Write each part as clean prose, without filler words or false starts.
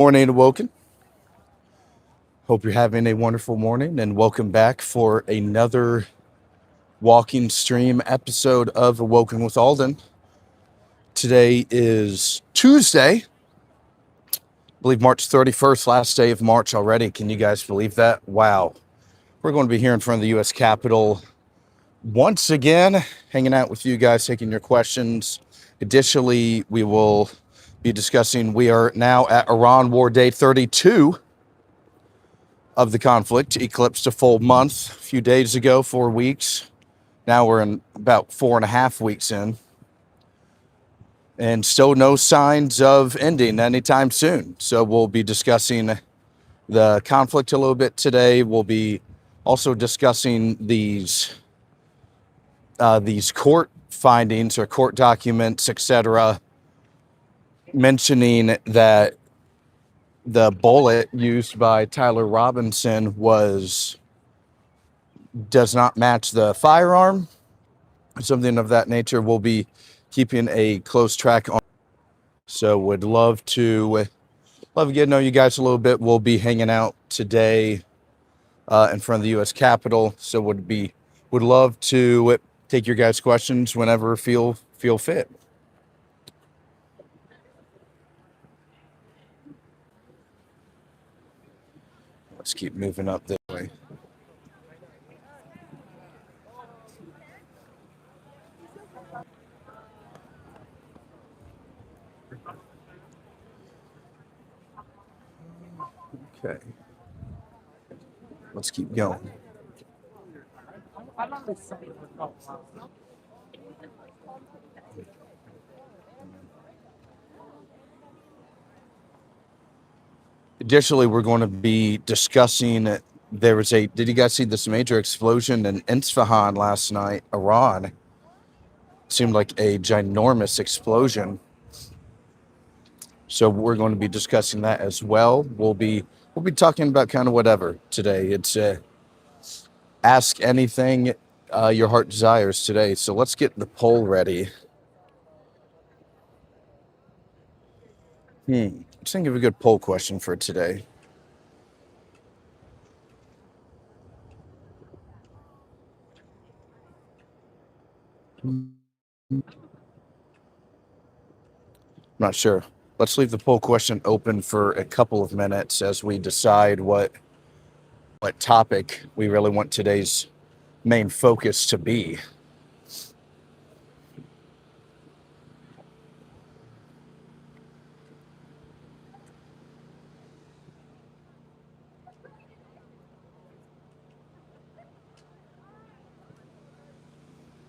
Morning, Awoken. Hope you're having a wonderful morning and welcome back for another walking stream episode of Awoken with Aulden. Today is Tuesday, I believe March 31st, last day of March already. Can you guys believe that? Wow. We're going to be here in front of the U.S. Capitol once again, hanging out with you guys, taking your questions. Additionally, we will be discussing, we are now at Iran War Day 32 of the conflict, eclipsed a full month a few days ago, 4 weeks. Now we're in about 4.5 weeks in, and still no signs of ending anytime soon. So we'll be discussing the conflict a little bit today. We'll be also discussing these court findings or court documents, etc., mentioning that the bullet used by Tyler Robinson does not match the firearm, something of that nature. We'll be keeping a close track on. So would love to get to know you guys a little bit. We'll be hanging out today in front of the U.S. Capitol. So would love to take your guys' questions whenever feel fit. Let's keep moving up this way. Okay. Let's keep going. Additionally, we're going to be discussing, did you guys see this major explosion in Isfahan last night, Iran? Seemed like a ginormous explosion. So we're going to be discussing that as well. We'll be talking about kind of whatever today. It's ask anything your heart desires today. So let's get the poll ready. Let's think of a good poll question for today. I'm not sure. Let's leave the poll question open for a couple of minutes as we decide what topic we really want today's main focus to be.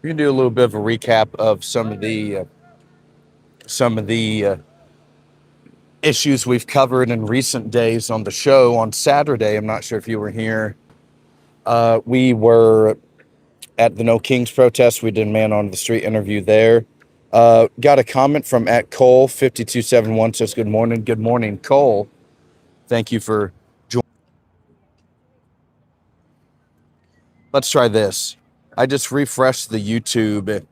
We can do a little bit of a recap of some of the issues we've covered in recent days on the show. On Saturday, I'm not sure if you were here, we were at the No Kings protest. We did a man on the street interview there. Got a comment from @Cole5271, says good morning. Good morning, Cole. Thank you for joining. Let's try this. I just refreshed the YouTube.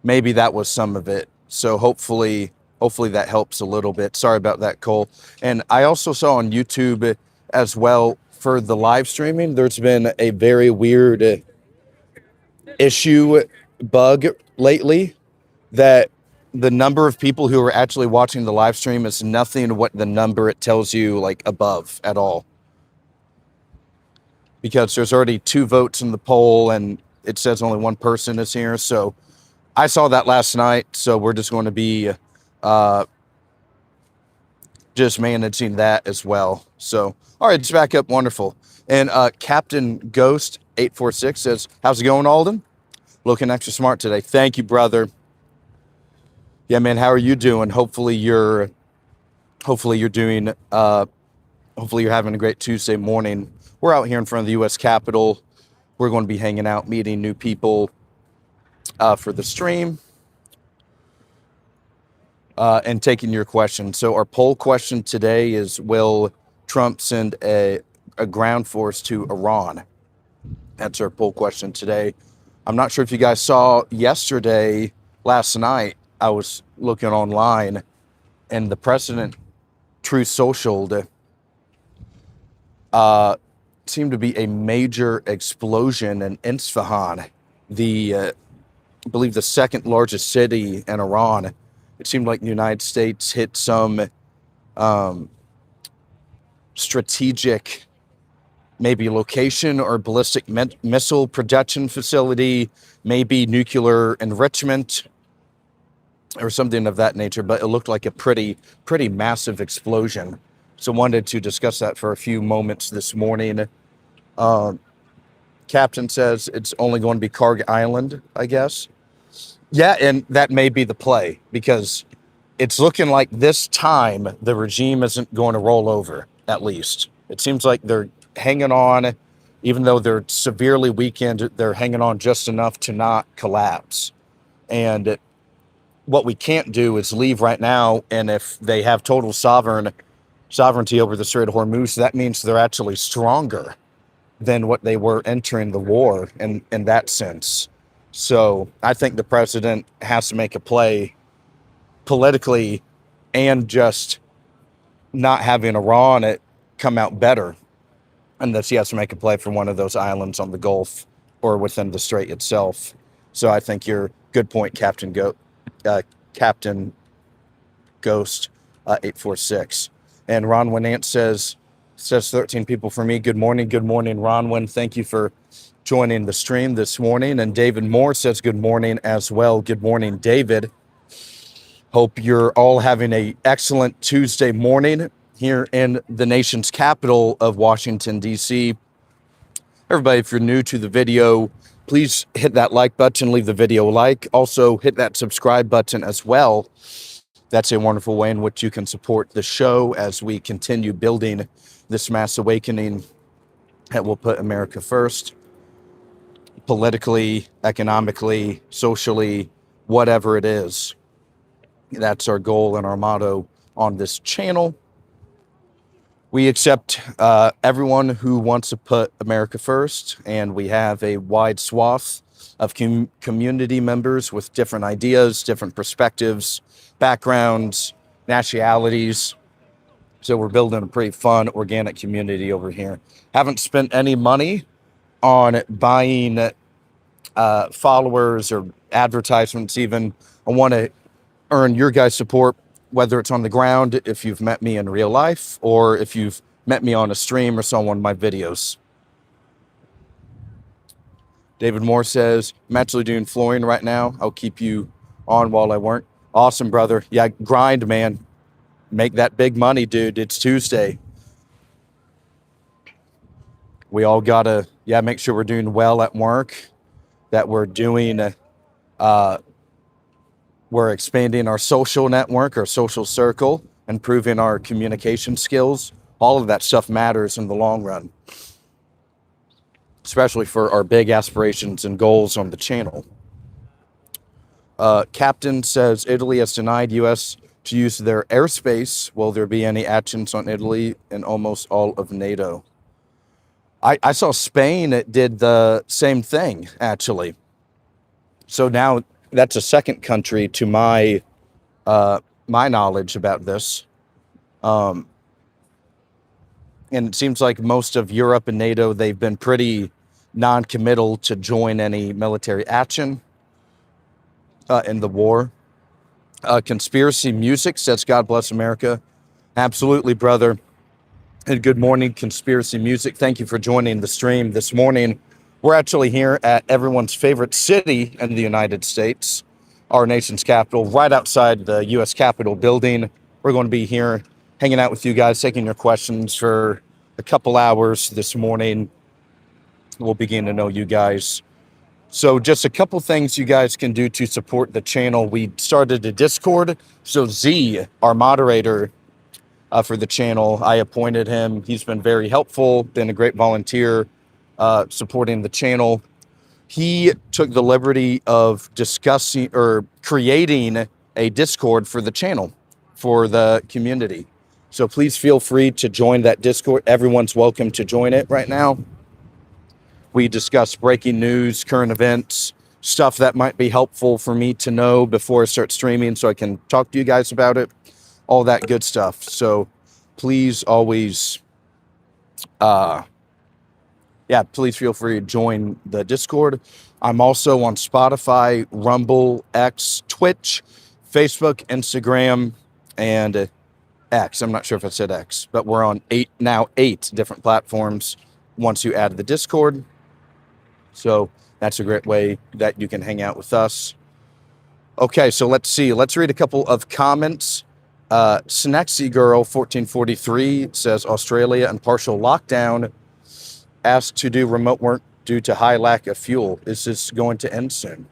Maybe that was some of it. So hopefully that helps a little bit. Sorry about that, Cole. And I also saw on YouTube as well for the live streaming, there's been a very weird bug lately that the number of people who are actually watching the live stream is nothing what the number it tells you like above at all. Because there's already 2 votes in the poll and it says only 1 person is here. So I saw that last night. So we're just going to be just managing that as well. So, all right, it's back up. Wonderful. And Captain Ghost 846 says, how's it going, Aulden? Looking extra smart today. Thank you, brother. Yeah, man, how are you doing? Hopefully you're doing hopefully you're having a great Tuesday morning. We're out here in front of the U.S. Capitol. We're going to be hanging out, meeting new people for the stream and taking your questions. So our poll question today is, will Trump send a ground force to Iran? That's our poll question today. I'm not sure if you guys saw last night, I was looking online, and the president True Social, seemed to be a major explosion in Isfahan, I believe the second largest city in Iran. It seemed like the United States hit some strategic, maybe location or ballistic missile production facility, maybe nuclear enrichment or something of that nature, but it looked like a pretty massive explosion. So wanted to discuss that for a few moments this morning. Captain says it's only going to be Karg Island, I guess. Yeah, and that may be the play, because it's looking like this time the regime isn't going to roll over, at least. It seems like they're hanging on, even though they're severely weakened, they're hanging on just enough to not collapse. And what we can't do is leave right now, and if they have total sovereignty over the Strait of Hormuz, that means they're actually stronger than what they were entering the war in that sense. So I think the president has to make a play politically, and just not having Iran come out better, unless he has to make a play for one of those islands on the Gulf or within the Strait itself. So I think you're good point, Captain Ghost 846. And Ron Winant says 13 people for me. Good morning, Ronwin. Thank you for joining the stream this morning. And David Moore says good morning as well. Good morning, David. Hope you're all having an excellent Tuesday morning here in the nation's capital of Washington, D.C. Everybody, if you're new to the video, please hit that like button, leave the video a like. Also, hit that subscribe button as well. That's a wonderful way in which you can support the show as we continue building this mass awakening that will put America first, politically, economically, socially, whatever it is. That's our goal and our motto on this channel. We accept everyone who wants to put America first, and we have a wide swath of community members with different ideas, different perspectives, backgrounds, nationalities. So we're building a pretty fun, organic community over here. Haven't spent any money on buying followers or advertisements even. I want to earn your guys' support, whether it's on the ground, if you've met me in real life, or if you've met me on a stream or saw one of my videos. David Moore says, I'm actually doing flooring right now. I'll keep you on while I work. Awesome, brother. Yeah, grind, man. Make that big money, dude. It's Tuesday. We all gotta, make sure we're doing well at work, that we're doing, we're expanding our social network, our social circle, improving our communication skills. All of that stuff matters in the long run, especially for our big aspirations and goals on the channel. Captain says Italy has denied U.S. to use their airspace. Will there be any actions on Italy and almost all of NATO? I saw Spain did the same thing, actually. So now that's a second country to my knowledge about this. And it seems like most of Europe and NATO, they've been pretty non-committal to join any military action in the war. Conspiracy Music says, God bless America. Absolutely, brother. And good morning, Conspiracy Music. Thank you for joining the stream this morning. We're actually here at everyone's favorite city in the United States, our nation's capital, right outside the U.S. Capitol building. We're going to be here hanging out with you guys, taking your questions for a couple hours this morning. We'll begin to know you guys. So just a couple things you guys can do to support the channel. We started a Discord. So Z, our moderator for the channel, I appointed him. He's been very helpful, been a great volunteer supporting the channel. He took the liberty of discussing or creating a Discord for the channel, for the community. So please feel free to join that Discord. Everyone's welcome to join it right now. We discuss breaking news, current events, stuff that might be helpful for me to know before I start streaming so I can talk to you guys about it, all that good stuff. So please always, please feel free to join the Discord. I'm also on Spotify, Rumble, X, Twitch, Facebook, Instagram, and X. I'm not sure if I said X, but we're on eight different platforms once you add the Discord. So that's a great way that you can hang out with us. Okay, so let's see. Let's read a couple of comments. Snexy Girl 1443 says Australia and partial lockdown, asked to do remote work due to high lack of fuel. Is this going to end soon?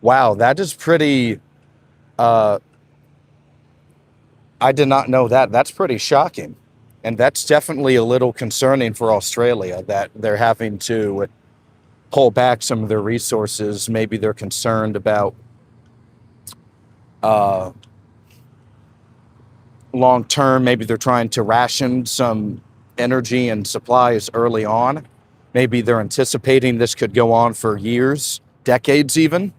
Wow, that is pretty. I did not know that. That's pretty shocking. And that's definitely a little concerning for Australia that they're having to pull back some of their resources. Maybe they're concerned about long term. Maybe they're trying to ration some energy and supplies early on. Maybe they're anticipating this could go on for years, decades even.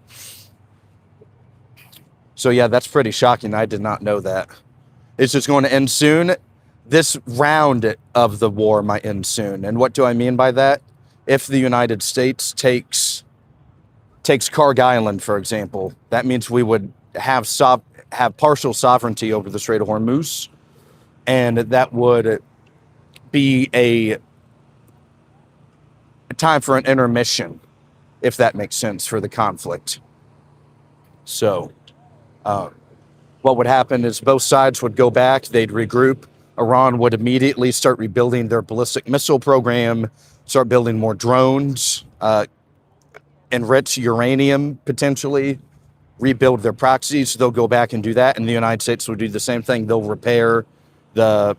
So yeah, that's pretty shocking. I did not know that. It's just going to end soon. This round of the war might end soon. And what do I mean by that? If the United States takes Karg Island, for example, that means we would have partial sovereignty over the Strait of Hormuz, and that would be a time for an intermission, if that makes sense, for the conflict. So what would happen is both sides would go back, they'd regroup. Iran would immediately start rebuilding their ballistic missile program, start building more drones, enrich uranium potentially, rebuild their proxies. They'll go back and do that, and the United States will do the same thing. They'll repair the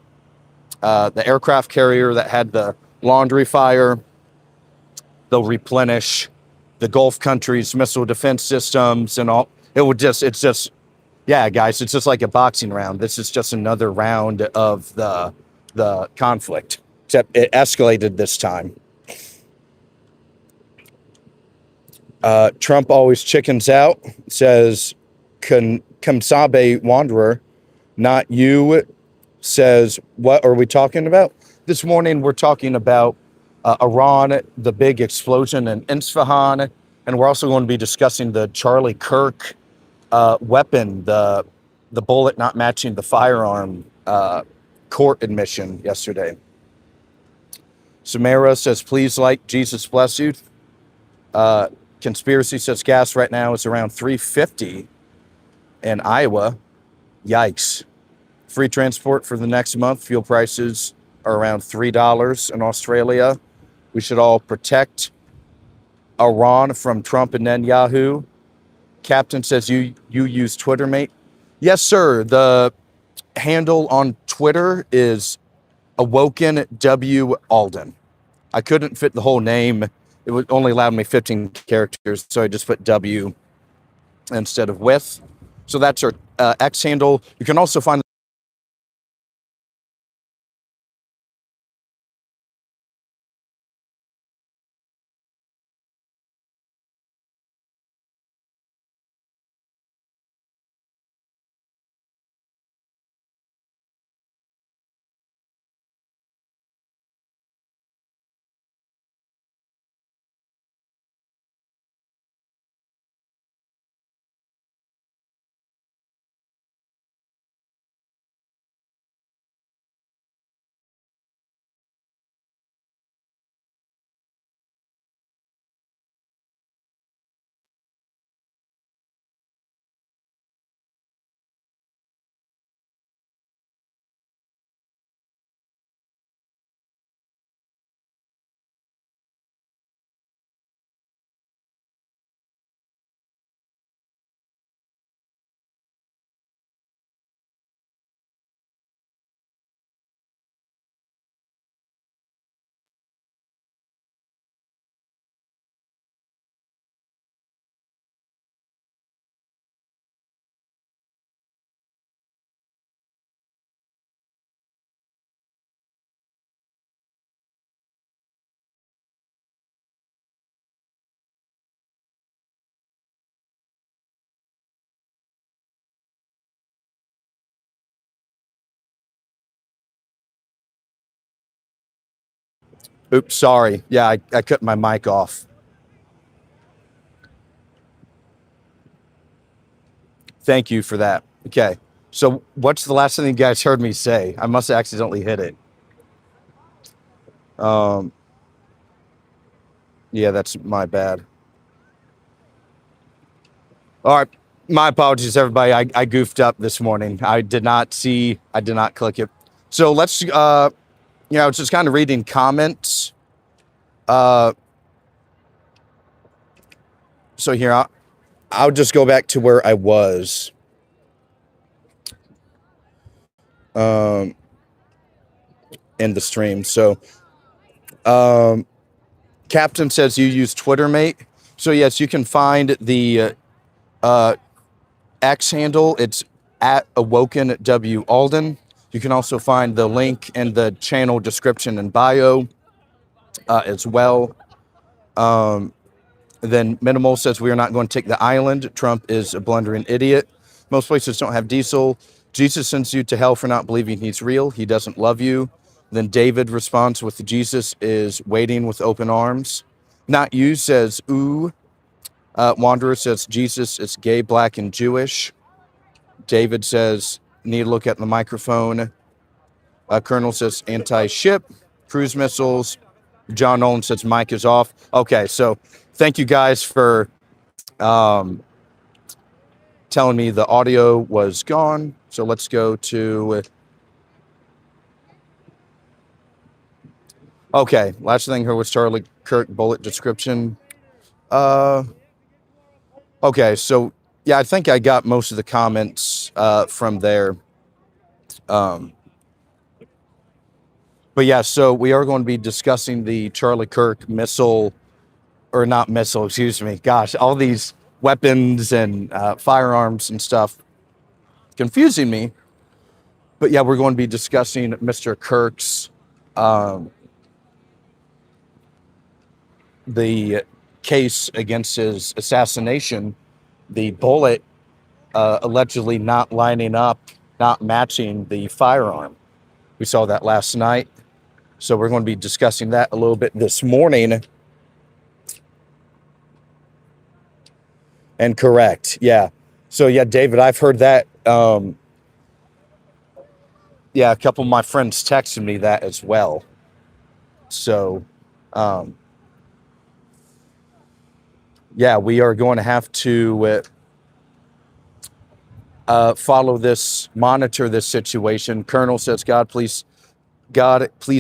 aircraft carrier that had the laundry fire. They'll replenish the Gulf countries' missile defense systems and all. Yeah, guys, it's just like a boxing round. This is just another round of the conflict, except it escalated this time. Trump always chickens out, says Kamsabe Wanderer, not you, says, what are we talking about? This morning, we're talking about Iran, the big explosion in Isfahan, and we're also going to be discussing the Charlie Kirk weapon, the bullet not matching the firearm court admission yesterday. Samara says, please like, Jesus bless you. Conspiracy says gas right now is around $3.50 in Iowa. Yikes. Free transport for the next month. Fuel prices are around $3 in Australia. We should all protect Iran from Trump and Netanyahu. Captain says you use Twitter, mate. Yes, sir. The handle on Twitter is Awoken W Aulden. I couldn't fit the whole name. It would only allow me 15 characters, so I just put W instead of with. So that's our X handle. You can also find Oops, sorry. Yeah, I cut my mic off. Thank you for that. Okay. So what's the last thing you guys heard me say? I must have accidentally hit it. Um, yeah, that's my bad. All right. My apologies, everybody. I goofed up this morning. I did not click it. So let's, just kind of reading comments. So here, I'll just go back to where I was. In the stream. So, Captain says you use Twitter, mate. So yes, you can find the X handle. It's at Awoken W Aulden. You can also find the link in the channel description and bio as well. Then Minimal says we are not going to take the island. Trump is a blundering idiot. Most places don't have diesel. Jesus sends you to hell for not believing he's real. He doesn't love you. Then David responds with Jesus is waiting with open arms. Not you says ooh. Wanderer says Jesus is gay, black, and Jewish. David says need to look at the microphone. Colonel says anti-ship, cruise missiles. John Nolan says mic is off. Okay, so thank you guys for telling me the audio was gone. So let's go to... Okay, last thing here was Charlie Kirk bullet description. Okay, so yeah, I think I got most of the comments from there. But yeah, so we are going to be discussing the Charlie Kirk missile, or not missile, excuse me. Gosh, all these weapons and firearms and stuff confusing me. But yeah, we're going to be discussing Mr. Kirk's the case against his assassination, the bullet allegedly not lining up, not matching the firearm. We saw that last night. So we're going to be discussing that a little bit this morning. And correct. Yeah. So yeah, David, I've heard that. Yeah, a couple of my friends texted me that as well. So, yeah, we are going to have to monitor this situation. Colonel says, God, please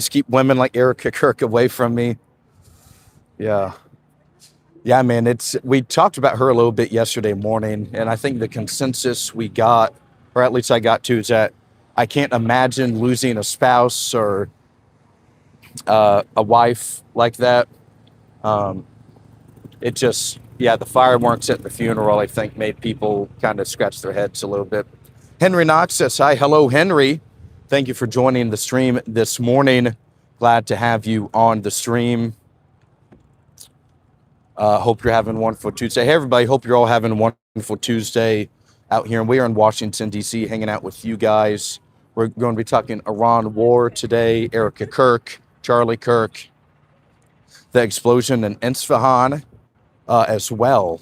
keep women like Erica Kirk away from me. Yeah. Yeah, man, we talked about her a little bit yesterday morning, and I think the consensus we got, or at least I got to, is that I can't imagine losing a spouse or a wife like that. It just, yeah, the fireworks at the funeral, I think, made people kind of scratch their heads a little bit. Henry Knox says, hi. Hello, Henry. Thank you for joining the stream this morning. Glad to have you on the stream. Hope you're having a wonderful Tuesday. Hey, everybody. Hope you're all having a wonderful Tuesday out here. And we are in Washington, D.C., hanging out with you guys. We're going to be talking Iran war today, Erica Kirk, Charlie Kirk, the explosion in Isfahan as well.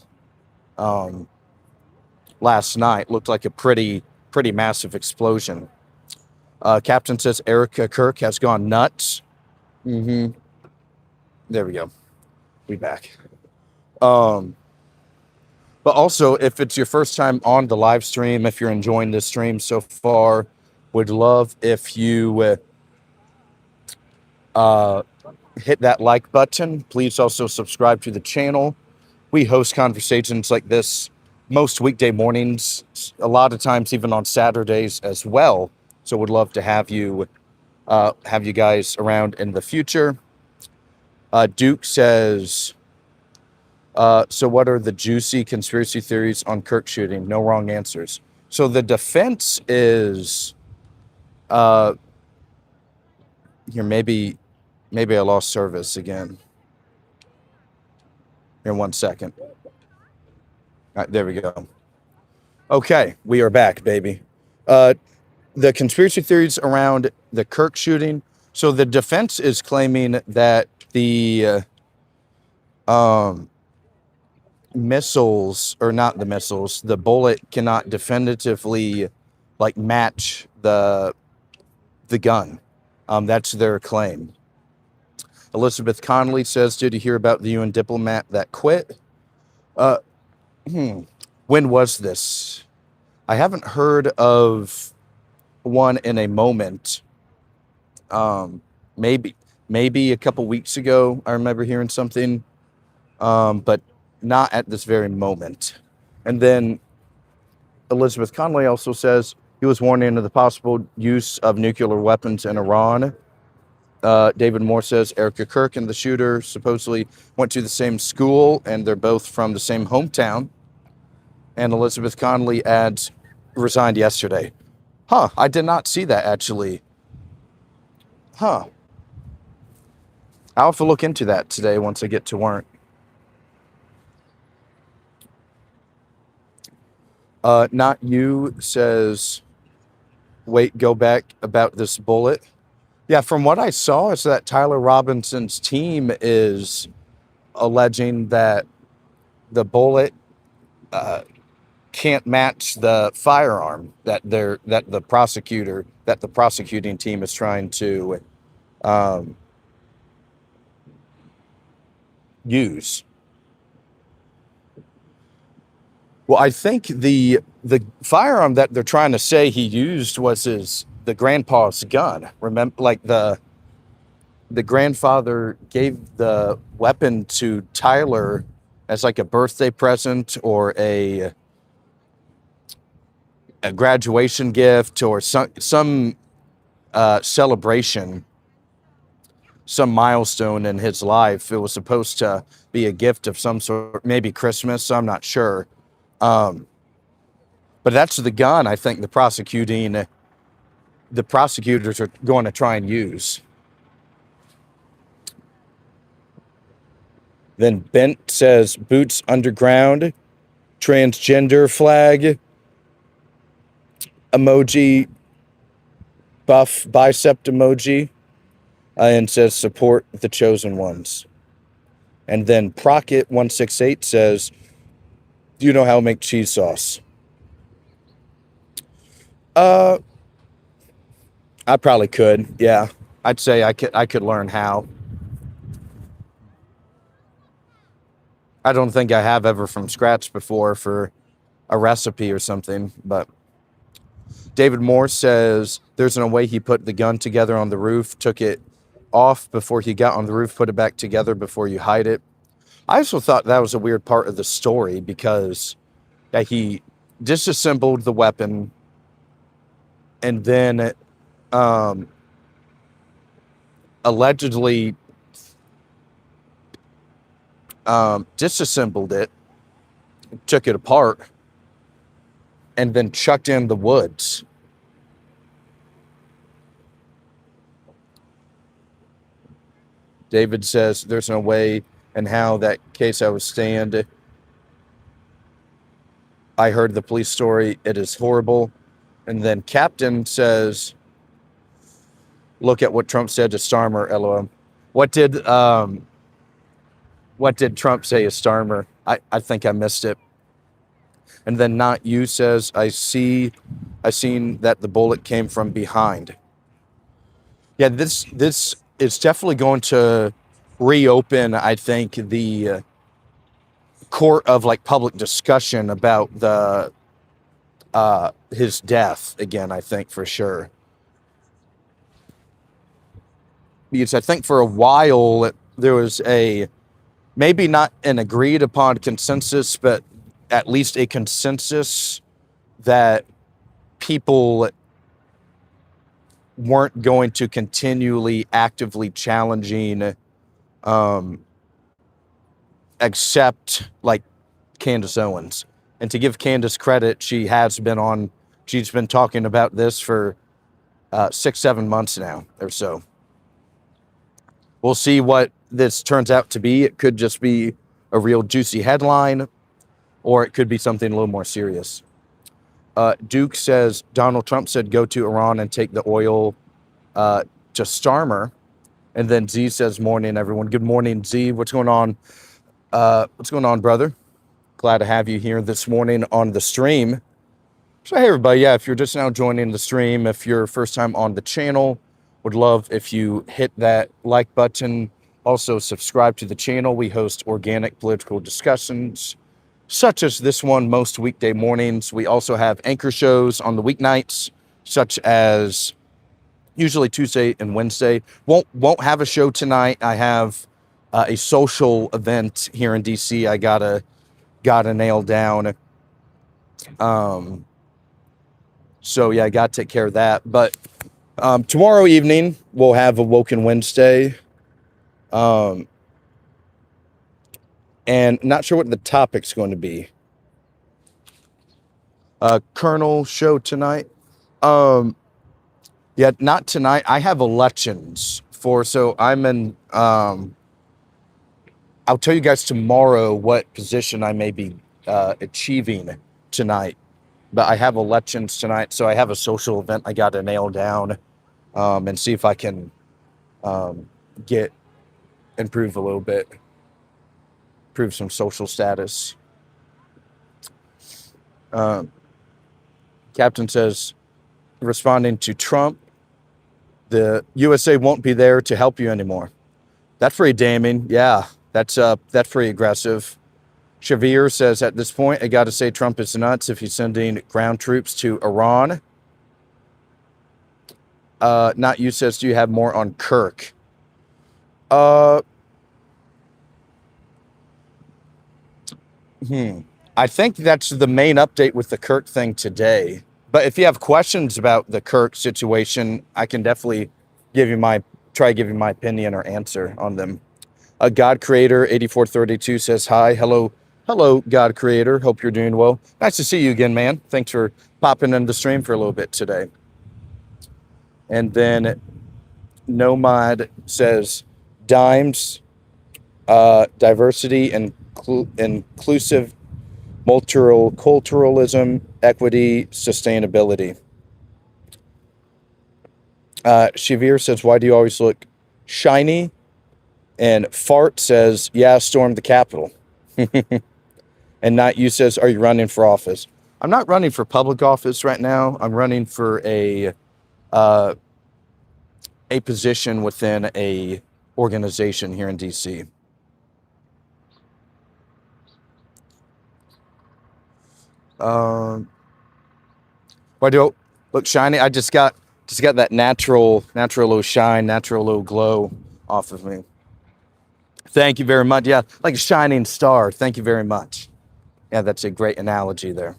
Last night looked like a pretty massive explosion. Captain says Erica Kirk has gone nuts. There we go. We back. But also, if it's your first time on the live stream, if you're enjoying this stream so far, would love if you hit that like button. Please also subscribe to the channel. We host conversations like this most weekday mornings, a lot of times even on Saturdays as well. So would love to have you guys around in the future. Duke says, so what are the juicy conspiracy theories on Kirk shooting? No wrong answers. So the defense is, here, maybe I lost service again. Here, 1 second. All right, there we go. Okay, we are back, baby. The conspiracy theories around the Kirk shooting. So the defense is claiming that the um, missiles, or not the missiles, the bullet cannot definitively like match the gun. That's their claim. Elizabeth Connolly says, did you hear about the UN diplomat that quit? Uh, when was this? I haven't heard of one in a moment. Maybe a couple weeks ago, I remember hearing something, but not at this very moment. And then Elizabeth Connolly also says he was warning of the possible use of nuclear weapons in Iran. David Moore says Erica Kirk and the shooter supposedly went to the same school, and they're both from the same hometown. And Elizabeth Connolly adds, resigned yesterday. Huh, I did not see that, actually. Huh. I'll have to look into that today once I get to work. Not you says, wait, go back about this bullet. Yeah, from what I saw is that Tyler Robinson's team is alleging that the bullet can't match the firearm that the prosecuting team is trying to use. Well, I think the firearm that they're trying to say he used was the grandpa's gun. Remember, like the grandfather gave the weapon to Tyler as like a birthday present or a graduation gift or some celebration, some milestone in his life. It was supposed to be a gift of some sort, maybe Christmas. I'm not sure. But that's the gun I think the prosecutors are going to try and use. Then Bent says boots underground, transgender flag, emoji, buff bicep emoji, and says support the chosen ones. And then Procket168 says, do you know how to make cheese sauce? I probably could. Yeah, I'd say I could learn how. I don't think I have ever from scratch before for a recipe or something, but David Moore says there's no way he put the gun together on the roof, took it off before he got on the roof, put it back together before you hide it. I also thought that was a weird part of the story because he disassembled the weapon and then allegedly disassembled it, took it apart, and then chucked in the woods. David says there's no way in how that case I would stand. I heard the police story. It is horrible. And then Captain says, look at what Trump said to Starmer, LOL. What did Trump say to Starmer? I think I missed it. And then Not You says, I seen that the bullet came from behind. Yeah, this is definitely going to reopen, I think, the court of like public discussion about the his death again, I think, for sure. Because I think for a while there was maybe not an agreed upon consensus, but at least a consensus that people weren't going to continually actively challenging except like Candace Owens. And to give Candace credit, she's been talking about this for 6-7 months now or so. We'll see what this turns out to be. It could just be a real juicy headline, or it could be something a little more serious. Duke says Donald Trump said go to Iran and take the oil to Starmer. And then Z says, morning, everyone. Good morning, Z. What's going on? What's going on, brother? Glad to have you here this morning on the stream. So, hey, everybody. Yeah, if you're just now joining the stream, if you're first time on the channel, would love if you hit that like button. Also, subscribe to the channel. We host organic political discussions, such as this one, most weekday mornings. We also have anchor shows on the weeknights, such as usually Tuesday and Wednesday. Won't have a show tonight. I have a social event here in DC. I gotta nail down. So yeah, I got to take care of that. But tomorrow evening we'll have Awoken Wednesday. And not sure what the topic's going to be. Colonel show tonight. Yeah, not tonight. I have elections so I'm in, I'll tell you guys tomorrow what position I may be achieving tonight. But I have elections tonight, so I have a social event I got to nail down and see if I can improve a little bit, improve some social status. Captain says, responding to Trump, the USA won't be there to help you anymore. That's pretty damning. Yeah, that's pretty aggressive. Shavir says, at this point, I got to say Trump is nuts if he's sending ground troops to Iran. Not you says, do you have more on Kirk? I think that's the main update with the Kirk thing today. But if you have questions about the Kirk situation, I can definitely give you my opinion or answer on them. God Creator 8432 says hi. Hello, God Creator. Hope you're doing well. Nice to see you again, man. Thanks for popping in the stream for a little bit today. And then Nomad says dimes, diversity, and inclusive multiculturalism, equity, sustainability. Shavir says, why do you always look shiny? And Fart says, yeah, storm the Capitol. And Not You says, are you running for office? I'm not running for public office right now. I'm running for a position within a organization here in DC. Why do I look shiny? I just got that natural little shine, natural little glow off of me. Thank you very much. Yeah, like a shining star. Thank you very much. Yeah, that's a great analogy there.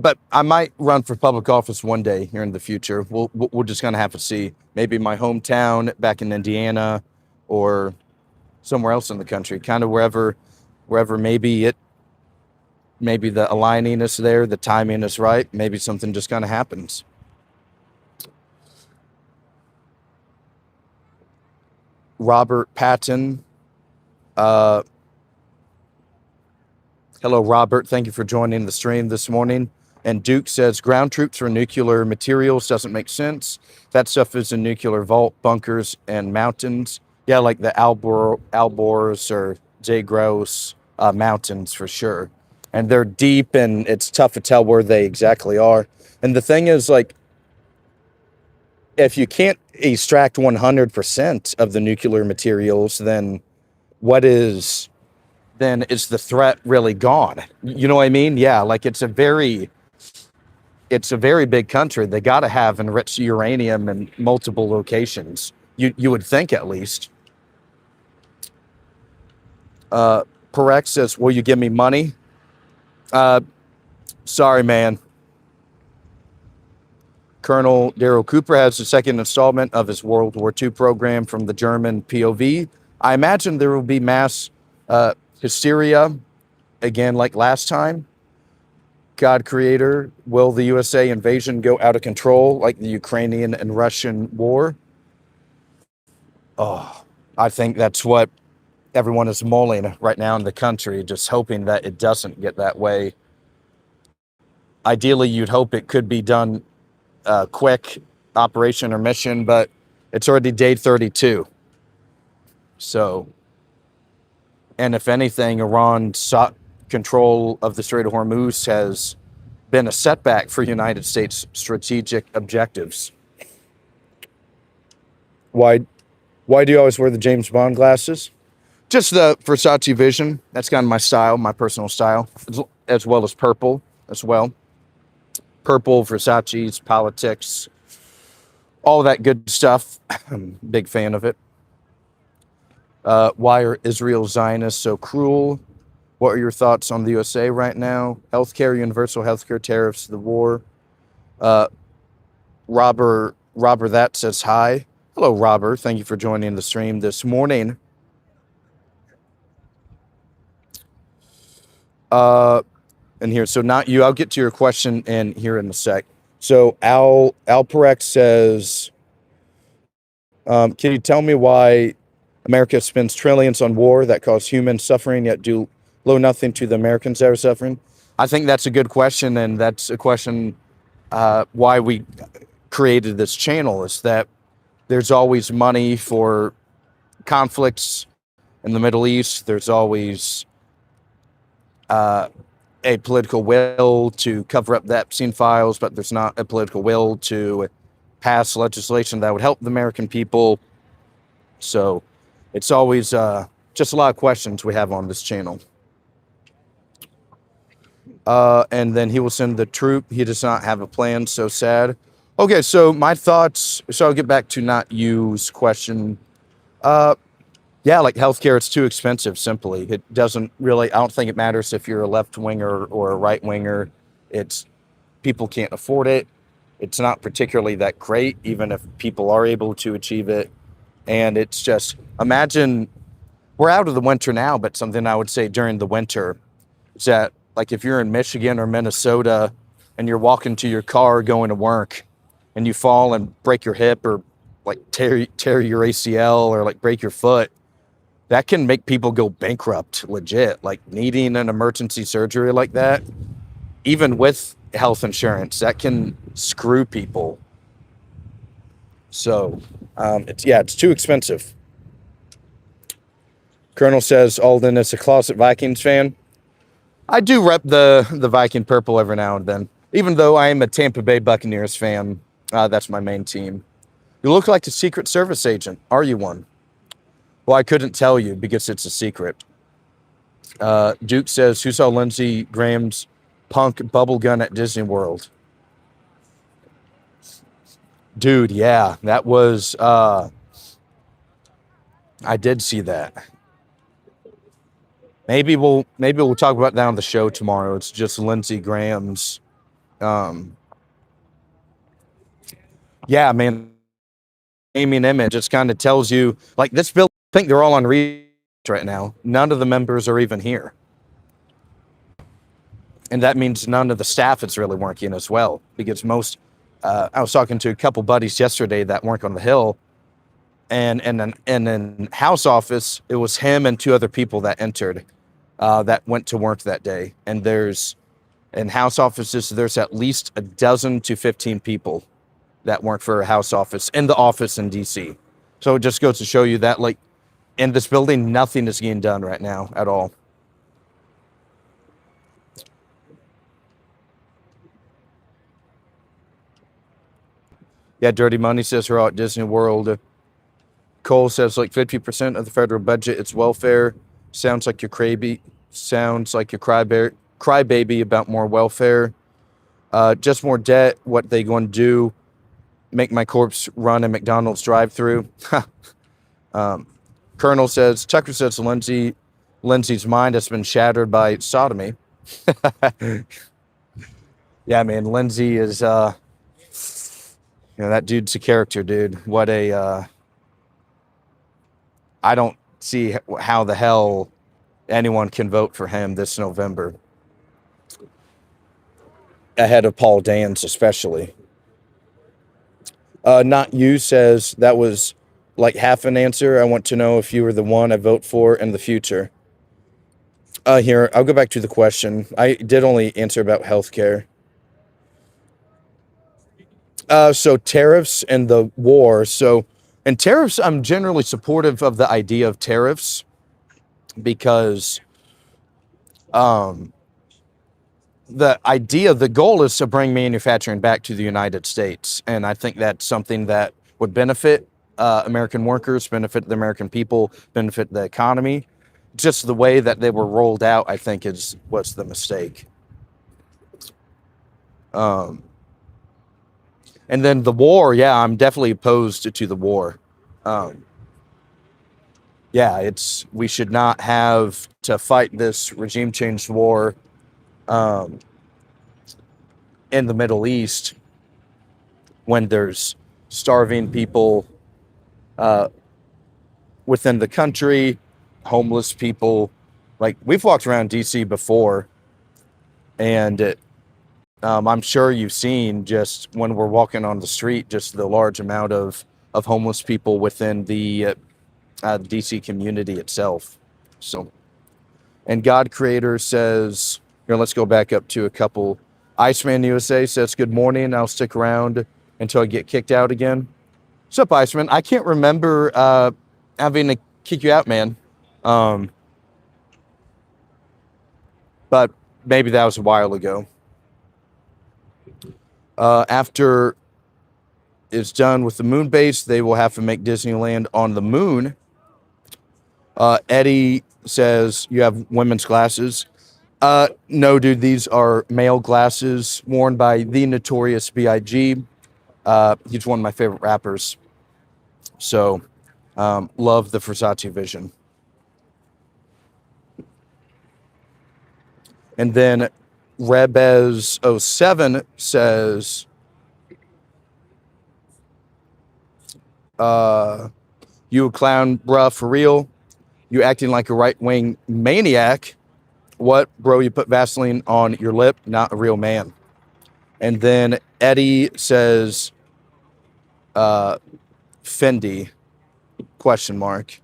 But I might run for public office one day here in the future. We're just gonna have to see. Maybe my hometown back in Indiana, or somewhere else in the country. Kind of wherever maybe the aligning is there, the timing is right. Maybe something just kind of happens. Robert Patton. Hello, Robert. Thank you for joining the stream this morning. And Duke says, ground troops for nuclear materials doesn't make sense. That stuff is in nuclear vault, bunkers, and mountains. Yeah, like the Alborz or Zagros mountains for sure. And they're deep, and it's tough to tell where they exactly are. And the thing is, like, if you can't extract 100% of the nuclear materials, then is the threat really gone? You know what I mean? Yeah, like it's a very big country. They got to have enriched uranium in multiple locations. You would think, at least. Perek says, will you give me money? Sorry, man. Colonel Daryl Cooper has the second installment of his World War II program from the German POV. I imagine there will be mass hysteria again like last time. God Creator, will the USA invasion go out of control like the Ukrainian and Russian war? Oh, I think that's what everyone is mulling right now in the country, just hoping that it doesn't get that way. Ideally, you'd hope it could be done quick operation or mission, but it's already day 32. So, and if anything, Iran's control of the Strait of Hormuz has been a setback for United States strategic objectives. Why do you always wear the James Bond glasses? Just the Versace Vision. That's kind of my style, my personal style, as well as purple as well. Purple, Versace's, politics, all that good stuff. I'm a big fan of it. Why are Israel Zionists so cruel? What are your thoughts on the USA right now? Healthcare, universal healthcare, tariffs, the war. Robert that says hi. Hello, Robert. Thank you for joining the stream this morning. And here, so not you. I'll get to your question in here in a sec. So Alperex says, can you tell me why America spends trillions on war that cause human suffering, yet do nothing to the Americans that are suffering? I think that's a good question, and that's a question why we created this channel, is that there's always money for conflicts in the Middle East. There's always a political will to cover up the Epstein files, but there's not a political will to pass legislation that would help the American people. So it's always just a lot of questions we have on this channel. And then he will send the troop. He does not have a plan. So sad. Okay, so my thoughts. So I'll get back to not you's question. Yeah, like healthcare, it's too expensive. Simply, it doesn't really. I don't think it matters if you're a left winger or a right winger. It's people can't afford it. It's not particularly that great, even if people are able to achieve it. And it's just, imagine we're out of the winter now, but something I would say during the winter is that, like, if you're in Michigan or Minnesota and you're walking to your car going to work and you fall and break your hip or like tear your ACL or like break your foot, that can make people go bankrupt, legit. Like needing an emergency surgery like that, even with health insurance, that can screw people. So it's too expensive. Colonel says Aulden is a closet Vikings fan. I do rep the Viking purple every now and then, even though I am a Tampa Bay Buccaneers fan. That's my main team. You look like a Secret Service agent. Are you one? Well, I couldn't tell you because it's a secret. Duke says, who saw Lindsey Graham's punk bubble gun at Disney World? Dude, yeah, that was, I did see that. Maybe we'll talk about that on the show tomorrow. It's just Lindsey Graham's, yeah, man, naming image just kind of tells you, like, this building, I think they're all on reach right now. None of the members are even here. And that means none of the staff is really working as well, because most, I was talking to a couple buddies yesterday that work on the Hill, and in house office, it was him and two other people that entered, that went to work that day. And in house offices, there's at least a dozen to 15 people that work for a house office in the office in DC. So it just goes to show you that, like, in this building, nothing is getting done right now at all. Yeah, Dirty Money says we're all at Disney World. Cole says like 50% of the federal budget, it's welfare. Sounds like you're crazy. Sounds like you're crybaby about more welfare. Just more debt. What they going to do? Make my corpse run a McDonald's drive-through. Colonel says, Tucker says Lindsey's mind has been shattered by sodomy. Yeah, man, Lindsey is, that dude's a character, dude. What a, I don't see how the hell anyone can vote for him this November. Ahead of Paul Dance, especially. Not you says that was like half an answer. I want to know if you were the one I vote for in the future. Here, I'll go back to the question. I did only answer about healthcare. So tariffs and the war. And tariffs, I'm generally supportive of the idea of tariffs because the goal is to bring manufacturing back to the United States. And I think that's something that would benefit American workers, benefit the American people, benefit the economy. Just the way that they were rolled out, I think, was the mistake. And then the war, yeah, I'm definitely opposed to the war. Yeah, we should not have to fight this regime change war in the Middle East when there's starving people within the country, homeless people. Like, we've walked around DC before, and I'm sure you've seen, just when we're walking on the street, just the large amount of homeless people within the DC community itself. So, and God Creator says, here, let's go back up to a couple. Iceman USA says, good morning. I'll stick around until I get kicked out again. What's up, Iceman? I can't remember having to kick you out, man. But maybe that was a while ago. After it's done with the moon base, they will have to make Disneyland on the moon. Eddie says, you have women's glasses. No, dude, these are male glasses worn by the Notorious B.I.G. He's one of my favorite rappers. So, love the Versace vision. And then Rebez07 says, you a clown, bruh, for real? You acting like a right-wing maniac. What, bro? You put Vaseline on your lip? Not a real man. And then Eddie says, Fendi, question mark.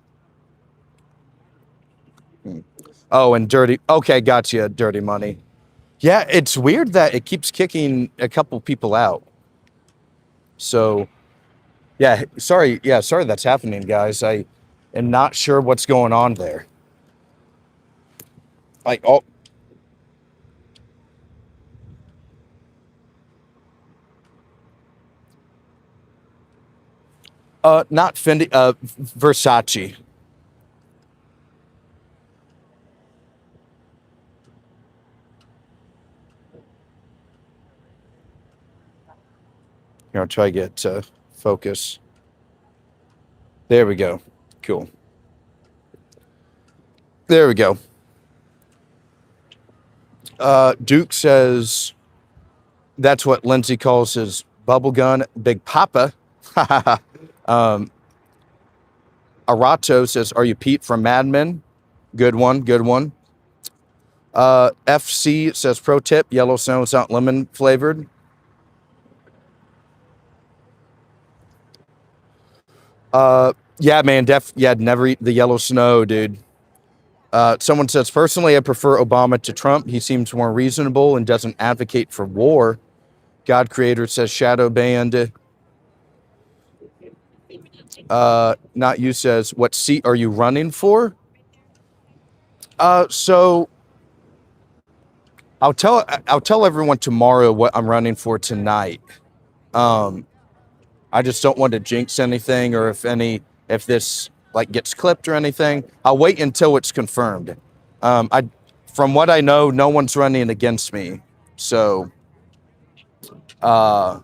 Oh, and dirty. Okay, gotcha. Dirty money. Yeah, it's weird that it keeps kicking a couple people out. So, yeah, sorry. Yeah, sorry that's happening, guys. I am not sure what's going on there. Like, oh. Not Fendi, Versace. Here, I'll try to get focus. There we go. Cool. There we go. Duke says that's what Lindsay calls his bubble gun, Big Papa. Arato says, are you Pete from Mad Men? Good one, good one. FC says, pro tip, yellow snow is not lemon flavored. Yeah, man, never eat the yellow snow, dude. Someone says, personally, I prefer Obama to Trump. He seems more reasonable and doesn't advocate for war. God Creator says, shadow band. Not you says, what seat are you running for? So I'll tell everyone tomorrow what I'm running for tonight. I just don't want to jinx anything, or if this like gets clipped or anything. I'll wait until it's confirmed. From what I know, no one's running against me. So I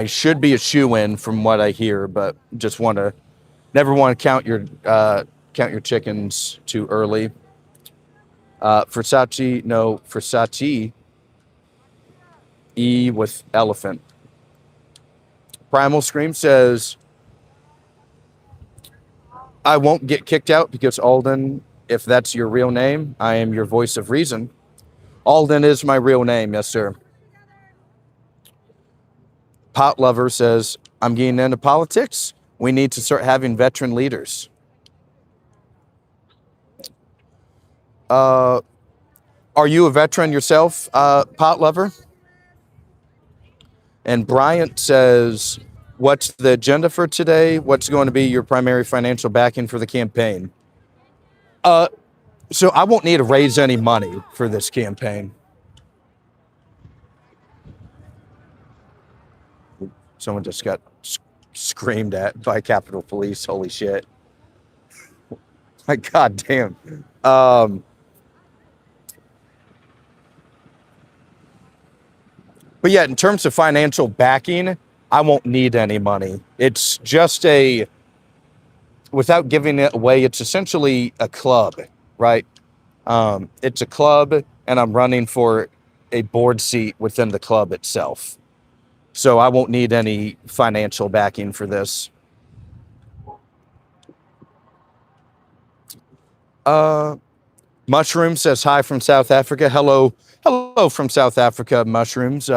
should be a shoo-in from what I hear, but just never want to count your chickens too early. Versace, no, Versace. E with elephant. Primal Scream says, I won't get kicked out because Aulden, if that's your real name, I am your voice of reason. Aulden is my real name, yes, sir. Pot Lover says, I'm getting into politics. We need to start having veteran leaders. Are you a veteran yourself, pot lover? And Bryant says, what's the agenda for today? What's going to be your primary financial backing for the campaign? So I won't need to raise any money for this campaign. Someone just got screamed at by Capitol Police. Holy shit. God damn. But yeah, in terms of financial backing, I won't need any money. It's just without giving it away, it's essentially a club, right? It's a club, and I'm running for a board seat within the club itself. So I won't need any financial backing for this. Mushroom says hi from South Africa. Hello from South Africa, Mushrooms.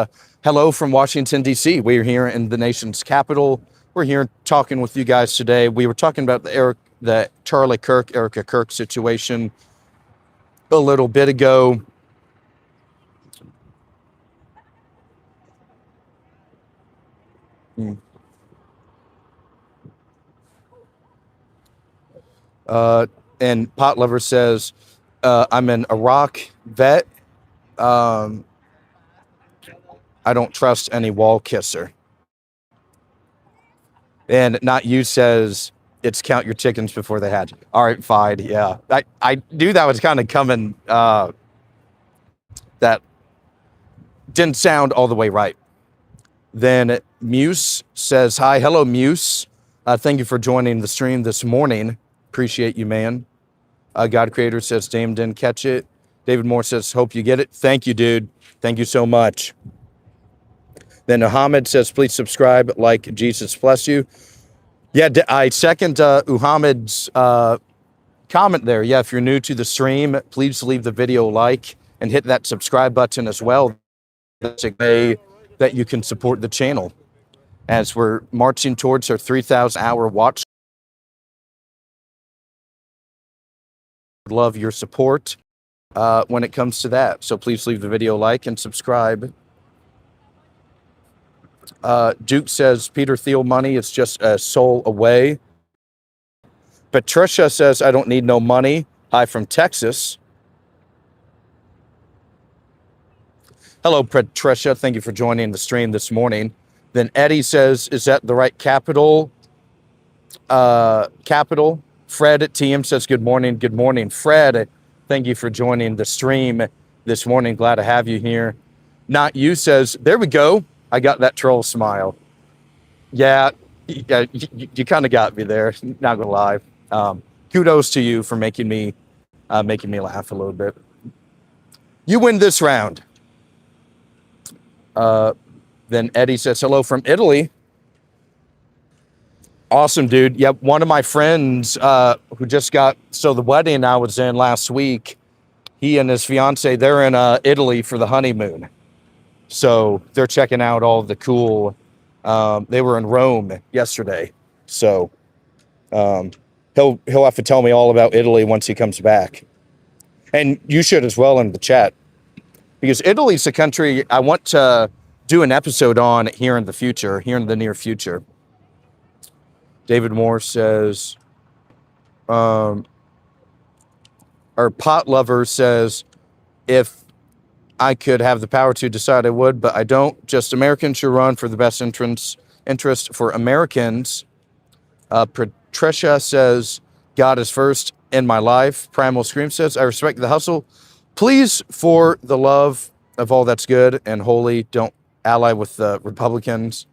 Hello from Washington, D.C. We're here in the nation's capital. We're here talking with you guys today. We were talking about the Charlie Kirk, Erica Kirk situation a little bit ago. And Pot Lover says, I'm an Iraq vet. I don't trust any wall kisser. And Not You says, it's count your chickens before they hatch. All right, fine. Yeah. I knew that was kind of coming. That didn't sound all the way right. Then Muse says, hi. Hello, Muse. Thank you for joining the stream this morning. Appreciate you, man. God Creator says, Dame didn't catch it. David Moore says, hope you get it. Thank you, dude. Thank you so much. Then Muhammad says, please subscribe, like, Jesus bless you. Yeah, I second Muhammad's comment there. Yeah, if you're new to the stream, please leave the video a like and hit that subscribe button as well. That's a way that you can support the channel as we're marching towards our 3,000-hour watch. Love your support when it comes to that. So please leave the video a like and subscribe. Duke says, Peter Thiel money is just a soul away. Patricia says, I don't need no money. Hi from Texas. Hello, Patricia. Thank you for joining the stream this morning. Then Eddie says, is that the right capital? Capital. Fred at TM says, good morning. Good morning, Fred. Thank you for joining the stream this morning. Glad to have you here. Not You says, there we go. I got that troll smile. Yeah, you kind of got me there. Not gonna lie. Kudos to you for making me laugh a little bit. You win this round. Then Eddie says, hello from Italy. Awesome, dude. Yep, one of my friends who just got, so the wedding I was in last week, he and his fiance, they're in Italy for the honeymoon. So they're checking out all the cool, they were in Rome yesterday. So he'll have to tell me all about Italy once he comes back. And you should as well in the chat. Because Italy's a country I want to do an episode on here in the near future. David Moore says, our pot lover says, if I could have the power to decide, I would, but I don't. Just Americans should run for the best interest for Americans. Patricia says, God is first in my life. Primal Scream says, I respect the hustle. Please, for the love of all that's good and holy, don't ally with the Republicans.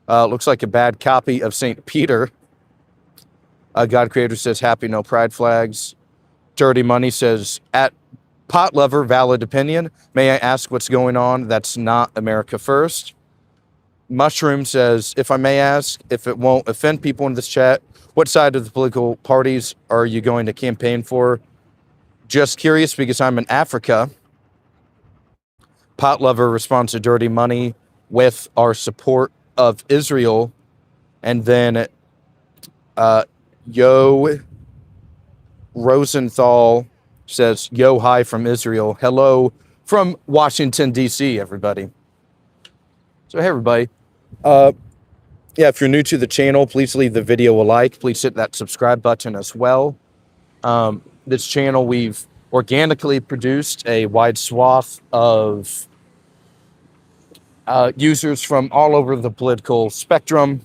Looks like a bad copy of St. Peter. God Creator says, happy no pride flags. Dirty Money says, at pot lover, valid opinion. May I ask what's going on? That's not America first. Mushroom says, if I may ask, if it won't offend people in this chat, what side of the political parties are you going to campaign for? Just curious because I'm in Africa. Pot lover responds to Dirty Money with our support of Israel. And then Yo Rosenthal says, yo, hi from Israel. Hello from Washington, D.C., everybody. So, hey, everybody. Yeah, if you're new to the channel, please leave the video a like. Please hit that subscribe button as well. This channel, we've organically produced a wide swath of users from all over the political spectrum.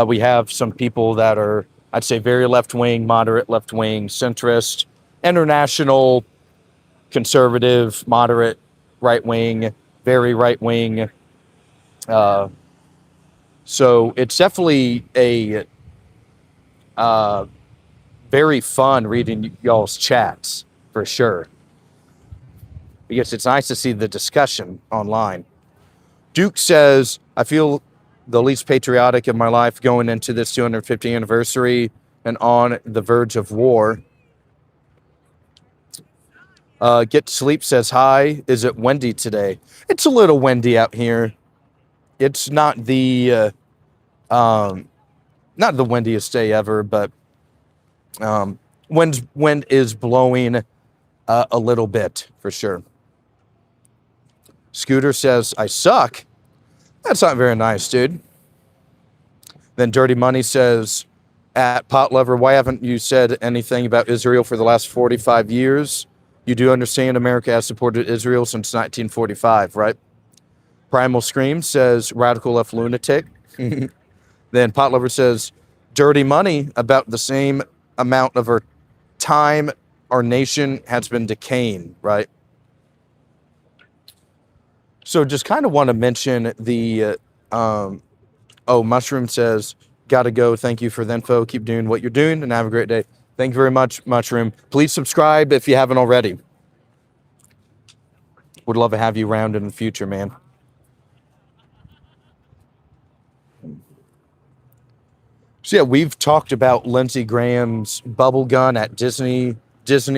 We have some people that are, I'd say, very left-wing, moderate left-wing, centrist, international, conservative, moderate, right-wing, very right-wing. So it's definitely a very fun reading y'all's chats, for sure. Because it's nice to see the discussion online. Duke says, I feel the least patriotic in my life going into this 250th anniversary and on the verge of war. Get to Sleep says, hi, is it windy today? It's a little windy out here. It's not the windiest day ever, but wind is blowing a little bit for sure. Scooter says, I suck. That's not very nice, dude. Then Dirty Money says, at Pot Lover, why haven't you said anything about Israel for the last 45 years? You do understand America has supported Israel since 1945, right? Primal Scream says, radical left lunatic. Then Pot Lover says, Dirty Money, about the same amount of our time our nation has been decaying, right? So just kind of want to mention the, Mushroom says, gotta go. Thank you for the info. Keep doing what you're doing and have a great day. Thank you very much, Mushroom. Please subscribe if you haven't already. Would love to have you around in the future, man. So yeah, we've talked about Lindsey Graham's bubble gun at Disney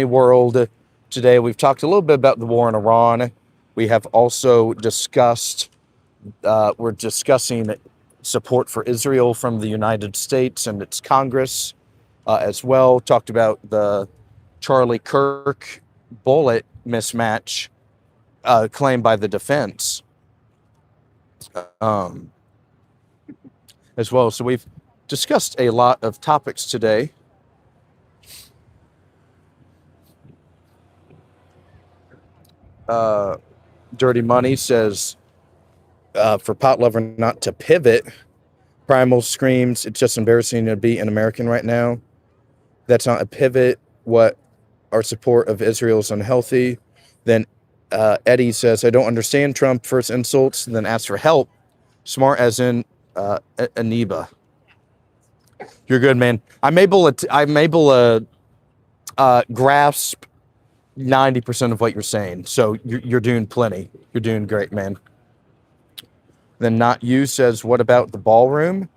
World today. We've talked a little bit about the war in Iran. We have also discussed, we're discussing support for Israel from the United States and its Congress as well. Talked about the Charlie Kirk bullet mismatch claimed by the defense as well. So we've discussed a lot of topics today. Dirty Money says, for Pot Lover not to pivot. Primal screams, it's just embarrassing to be an American right now. That's not a pivot. What our support of Israel is unhealthy. Then Eddie says, I don't understand Trump. First insults, and then asks for help. Smart as in Aniba. You're good, man. I'm able to grasp 90% of what you're saying. So you're doing plenty. You're doing great, man. Then Not You says, what about the ballroom?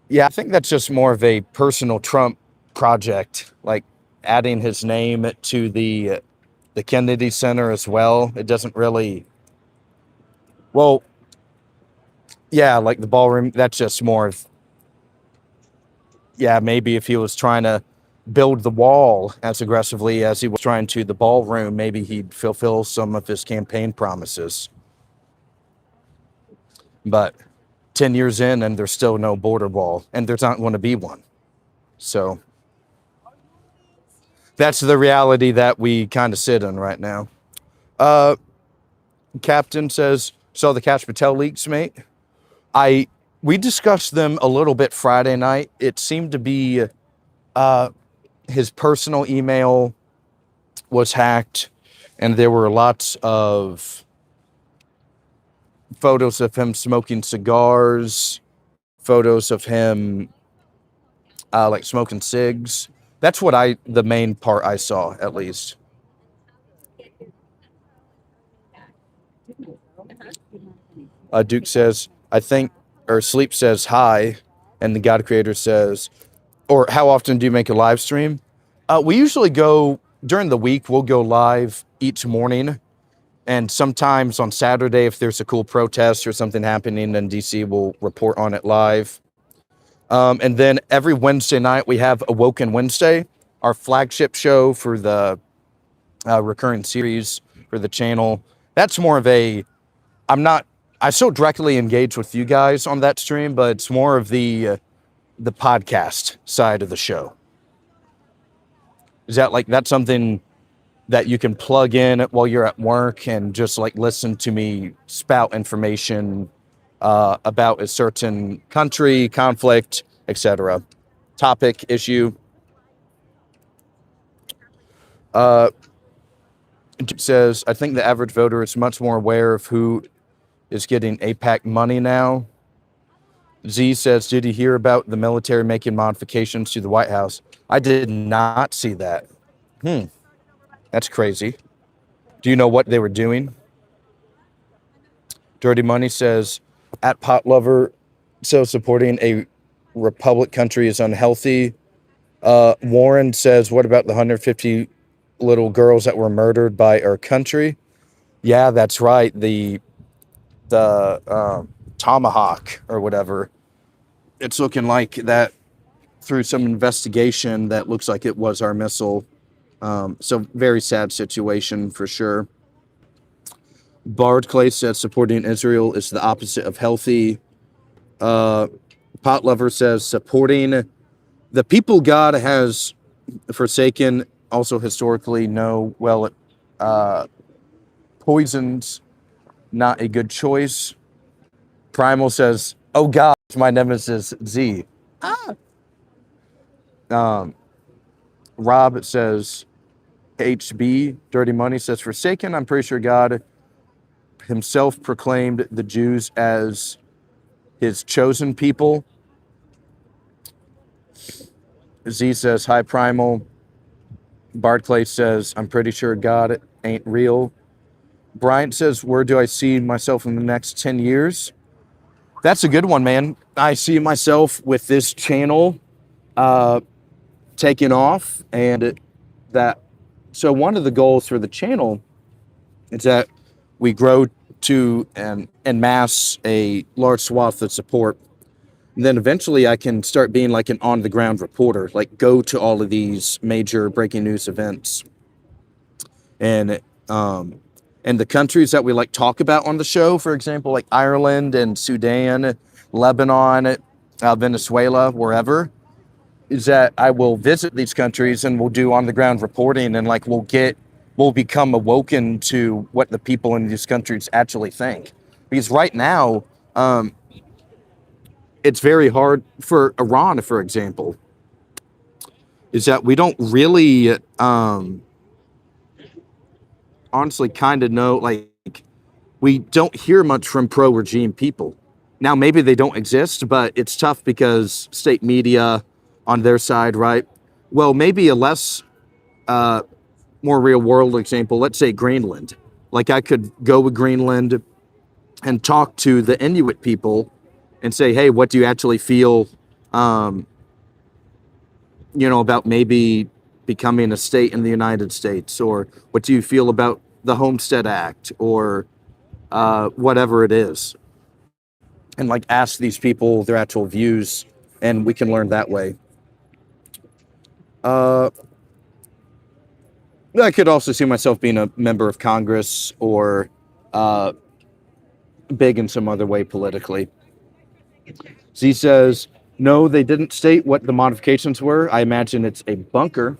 Yeah, I think that's just more of a personal Trump project, like adding his name to the Kennedy Center as well. It doesn't really, well, yeah, like the ballroom, that's just more of, yeah, maybe if he was trying to build the wall as aggressively as he was trying to the ballroom, maybe he'd fulfill some of his campaign promises. But 10 years in and there's still no border wall, and there's not going to be one. So that's the reality that we kind of sit in right now. Captain says, saw the Cash Patel leaks, mate. We discussed them a little bit Friday night. It seemed to be his personal email was hacked, and there were lots of photos of him smoking cigars, photos of him like smoking cigs. That's what the main part I saw, at least. Duke says, I think, or Sleep says hi, and the God Creator says, or how often do you make a live stream? We usually go, during the week, we'll go live each morning, and sometimes on Saturday, if there's a cool protest or something happening in DC, we'll report on it live. And then every Wednesday night, we have Awoken Wednesday, our flagship show for the recurring series for the channel. That's more of a, I still directly engage with you guys on that stream, but it's more of the podcast side of the show. Is that like, that's something that you can plug in while you're at work and just like listen to me spout information about a certain country, conflict, etc. Topic, issue. It says, I think the average voter is much more aware of who is getting APAC money now. Z says, did you hear about the military making modifications to the White House? I did not see that. That's crazy. Do you know what they were doing? Dirty Money says, at Pot Lover, so supporting a republic country is unhealthy. Warren says, what about the 150 little girls that were murdered by our country? Yeah, that's right. The Tomahawk or whatever. It's looking like that through some investigation that looks like it was our missile. So very sad situation for sure. Bard Clay says supporting Israel is the opposite of healthy. Pot Lover says supporting the people God has forsaken. Also historically know well, poison's not a good choice. Primal says, oh God, my nemesis Z. Rob says, HB, Dirty Money says, forsaken. I'm pretty sure God himself proclaimed the Jews as his chosen people. Z says, hi, Primal. Barclay says, I'm pretty sure God ain't real. Bryant says, where do I see myself in the next 10 years? That's a good one, man. I see myself with this channel taking off, and that. So one of the goals for the channel is that we grow to and mass a large swath of support. And then eventually I can start being like an on-the-ground reporter, like go to all of these major breaking news events. And the countries that we like talk about on the show, for example, like Ireland and Sudan, Lebanon, Venezuela, wherever, is that I will visit these countries and we'll do on-the-ground reporting, and like we'll become awoken to what the people in these countries actually think. Because right now, it's very hard for Iran, for example, is that we don't really honestly kind of know, like, we don't hear much from pro-regime people. Now, maybe they don't exist, but it's tough because state media on their side, right? Well, maybe a less, more real-world example, let's say Greenland. Like, I could go with Greenland and talk to the Inuit people and say, hey, what do you actually feel, about maybe becoming a state in the United States? Or what do you feel about the Homestead Act? Or whatever it is. And like ask these people their actual views, and we can learn that way. I could also see myself being a member of Congress or big in some other way politically. Z says, no, they didn't state what the modifications were. I imagine it's a bunker.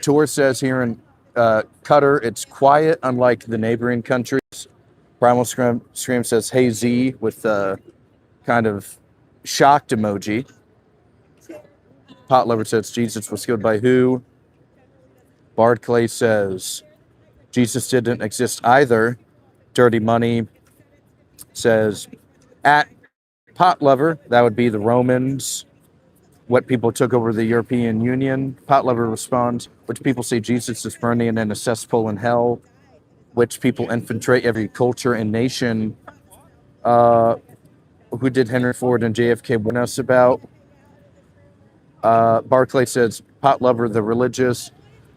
Tor says here in Qatar, it's quiet, unlike the neighboring countries. Primal Scream says, hey, Z, with a kind of shocked emoji. Pot Lover says, Jesus was killed by who? Bard Clay says, Jesus didn't exist either. Dirty Money says, at Pot Lover, that would be the Romans. What people took over the European Union. Pot Lover responds, which people say Jesus is burning in a cesspool in hell, which people infiltrate every culture and nation. Who did Henry Ford and JFK warn us about? Barclay says, Pot Lover, the religious.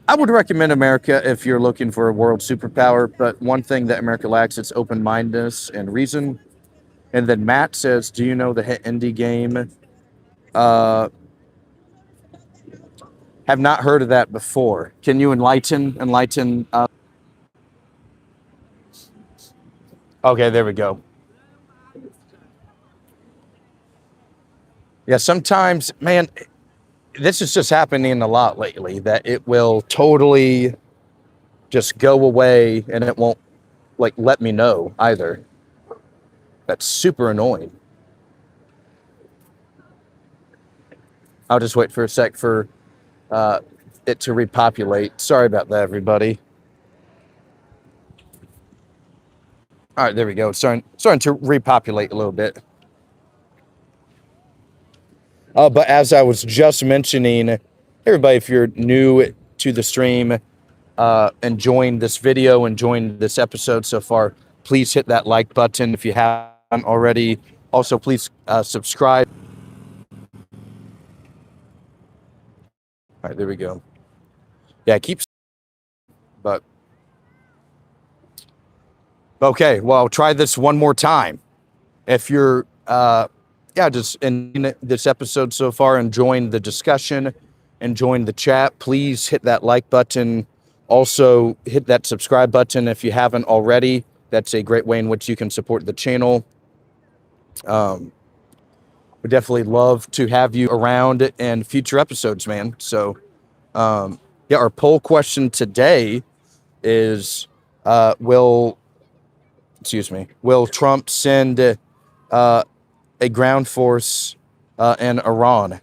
I would recommend America if you're looking for a world superpower, but one thing that America lacks is open-mindedness and reason. And then Matt says, "Do you know the hit indie game?" Uh, have not heard of that before. Can you enlighten? Okay, there we go. Yeah, sometimes, man, this is just happening a lot lately. That it will totally just go away, and it won't like let me know either. That's super annoying. I'll just wait for a sec for uh, it to repopulate. Sorry about that, everybody. All right, there we go. It's starting to repopulate a little bit. But as I was just mentioning, everybody, if you're new to the stream, enjoying this video, enjoying this episode so far, please hit that like button if you haven't already. Also, please subscribe. All right, there we go. Yeah, but okay. Well, I'll try this one more time. If you're, just in this episode so far, enjoying the discussion, enjoying the chat, please hit that like button. Also, hit that subscribe button if you haven't already. That's a great way in which you can support the channel. We definitely love to have you around in future episodes, man. So, our poll question today is, will Trump send a ground force in Iran?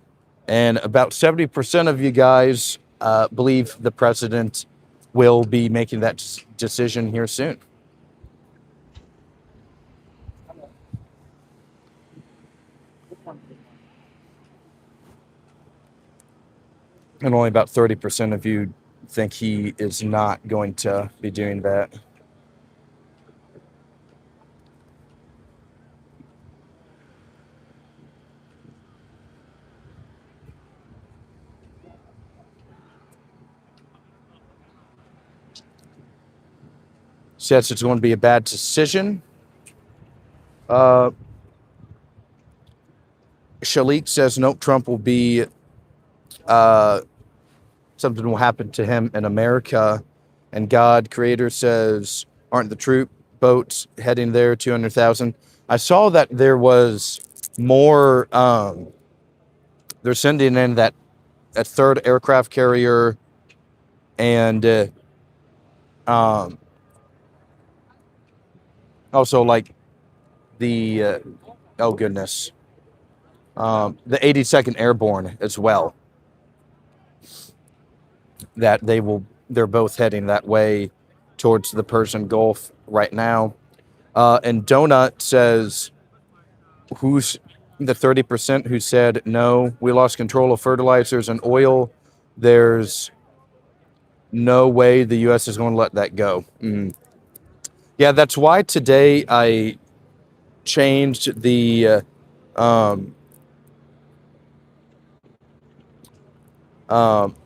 And about 70% of you guys believe the president will be making that decision here soon. And only about 30% of you think he is not going to be doing that. Says it's going to be a bad decision. Shalik says, nope, Trump will be, something will happen to him in America. And God Creator says, aren't the troop boats heading there, 200,000? I saw that there was more, they're sending in that a third aircraft carrier and also like the, oh goodness, the 82nd Airborne as well. That they're both heading that way towards the Persian Gulf right now. And Donut says, who's the 30% who said, no, we lost control of fertilizers and oil. There's no way the U.S. is going to let that go. Yeah, that's why today I changed the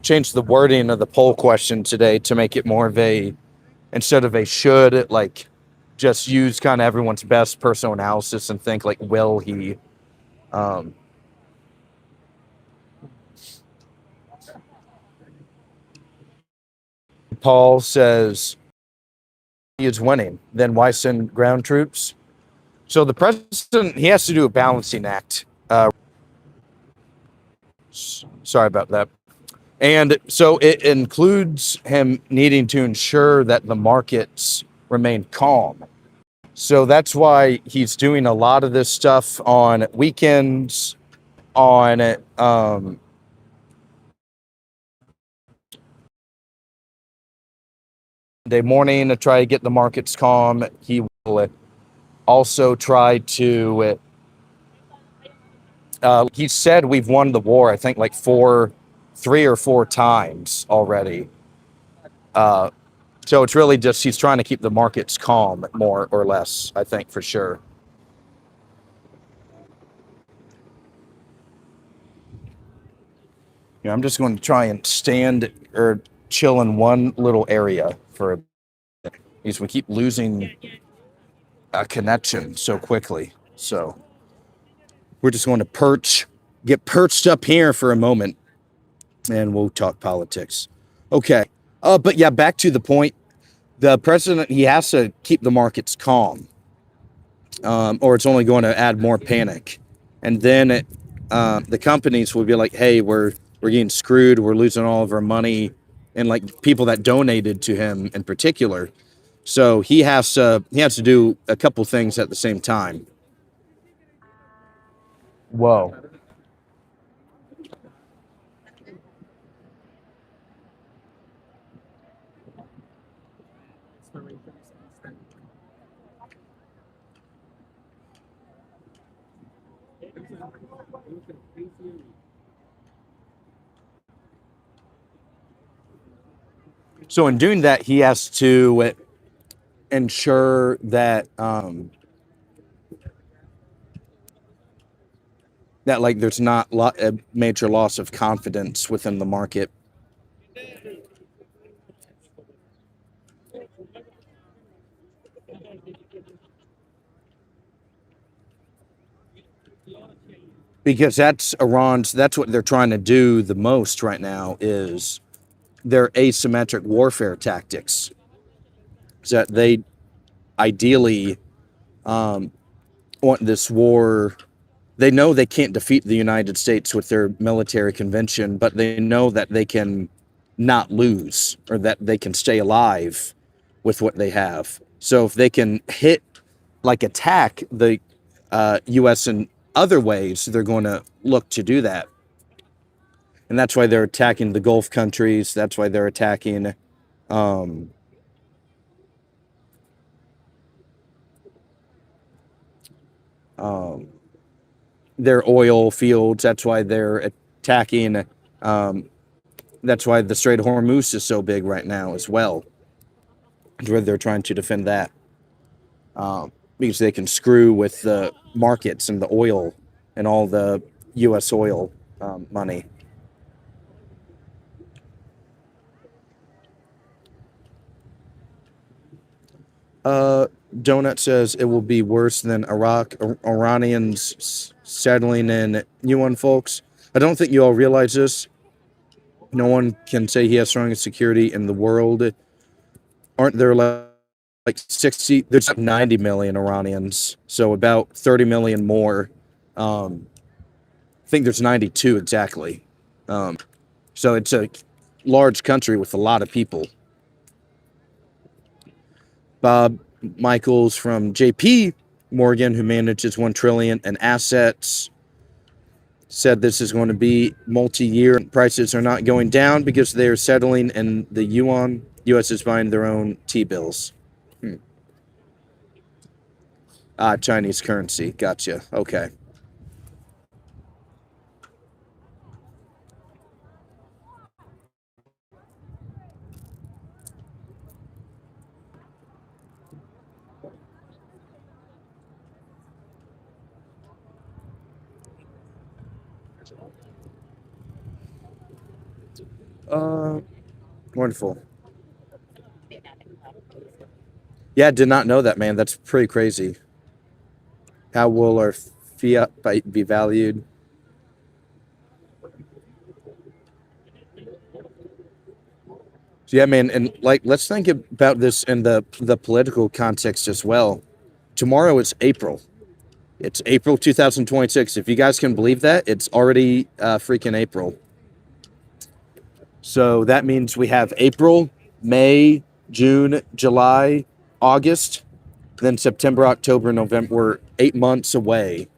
changed the wording of the poll question today to make it more of a, instead of a should, like just use kind of everyone's best personal analysis and think like, will he? Paul says he is winning, then why send ground troops? So the president, he has to do a balancing act. Sorry about that. And so it includes him needing to ensure that the markets remain calm. So that's why he's doing a lot of this stuff on weekends, on Monday morning to try to get the markets calm. He will also try to, he said we've won the war, I think like 3 or 4 times already. So it's really just, he's trying to keep the markets calm, more or less, I think, for sure. Yeah, I'm just going to try and stand or chill in one little area for a bit, because we keep losing a connection so quickly. So we're just going to get perched up here for a moment, and we'll talk politics. Okay. But yeah, back to the point. The president, he has to keep the markets calm, or it's only going to add more panic. And then the companies will be like, hey, we're getting screwed. We're losing all of our money. And like people that donated to him in particular. So he has to do a couple things at the same time. Whoa. So in doing that, he has to ensure that that like there's not a major loss of confidence within the market. Because that's what they're trying to do the most right now is their asymmetric warfare tactics. So that they ideally want this war. They know they can't defeat the United States with their military convention, but they know that they can not lose, or that they can stay alive with what they have. So if they can attack the U.S. in other ways, they're going to look to do that. And that's why they're attacking the Gulf countries. That's why they're attacking their oil fields. That's why they're attacking. That's why the Strait of Hormuz is so big right now as well. Where they're trying to defend that. Because they can screw with the markets and the oil and all the U.S. oil money. Donut says it will be worse than Iraq. Iranians settling in UN, folks. I don't think you all realize this. No one can say he has strongest security in the world. Aren't there like 60? There's 90 million Iranians, so about 30 million more. I think there's 92 exactly. So it's a large country with a lot of people. Bob Michaels from JP Morgan, who manages $1 trillion in assets, said this is going to be multi-year. Prices are not going down because they are settling in the yuan. U.S. is buying their own T-bills. Chinese currency. Gotcha. Okay. Wonderful. Yeah, did not know that, man. That's pretty crazy. How will our fiat be valued? So yeah, man, and like let's think about this in the political context as well. Tomorrow is April. It's April 2026. If you guys can believe that, it's already freaking April. So that means we have April, May, June, July, August, then September, October, November. We're 8 months away.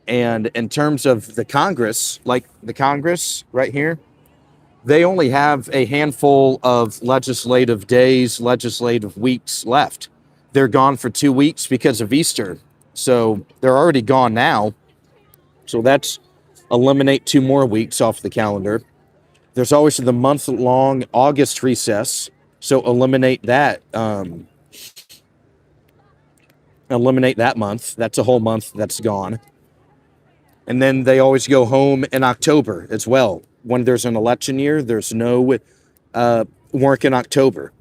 And in terms of the Congress, like the Congress right here, they only have a handful of legislative days, legislative weeks left. They're gone for 2 weeks because of Easter. So they're already gone now. So that's eliminate 2 more weeks off the calendar. There's always the month-long August recess. So eliminate that. Eliminate that month. That's a whole month that's gone. And then they always go home in October as well. When there's an election year, there's no work in October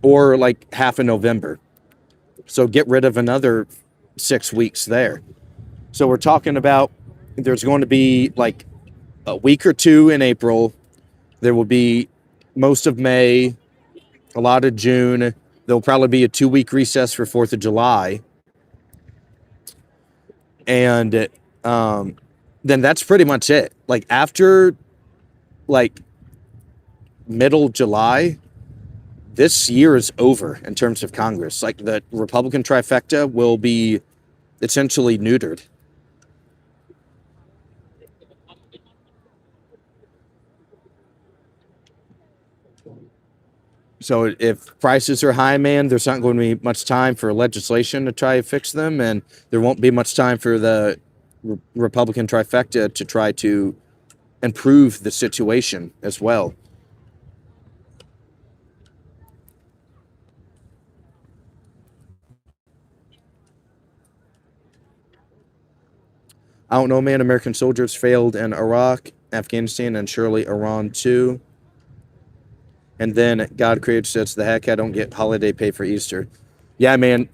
or like half of November. So get rid of another 6 weeks there. So we're talking about there's going to be like a week or two in April. There will be most of May, a lot of June. There'll probably be a 2-week recess for 4th of July. And then that's pretty much it. Like after like middle July, this year is over in terms of Congress. Like the Republican trifecta will be essentially neutered. So if prices are high, man, there's not going to be much time for legislation to try to fix them, and there won't be much time for the Republican trifecta to try to improve the situation as well. I don't know, man. American soldiers failed in Iraq, Afghanistan, and surely Iran too. And then God created says, "The heck, I don't get holiday pay for Easter." Yeah, man.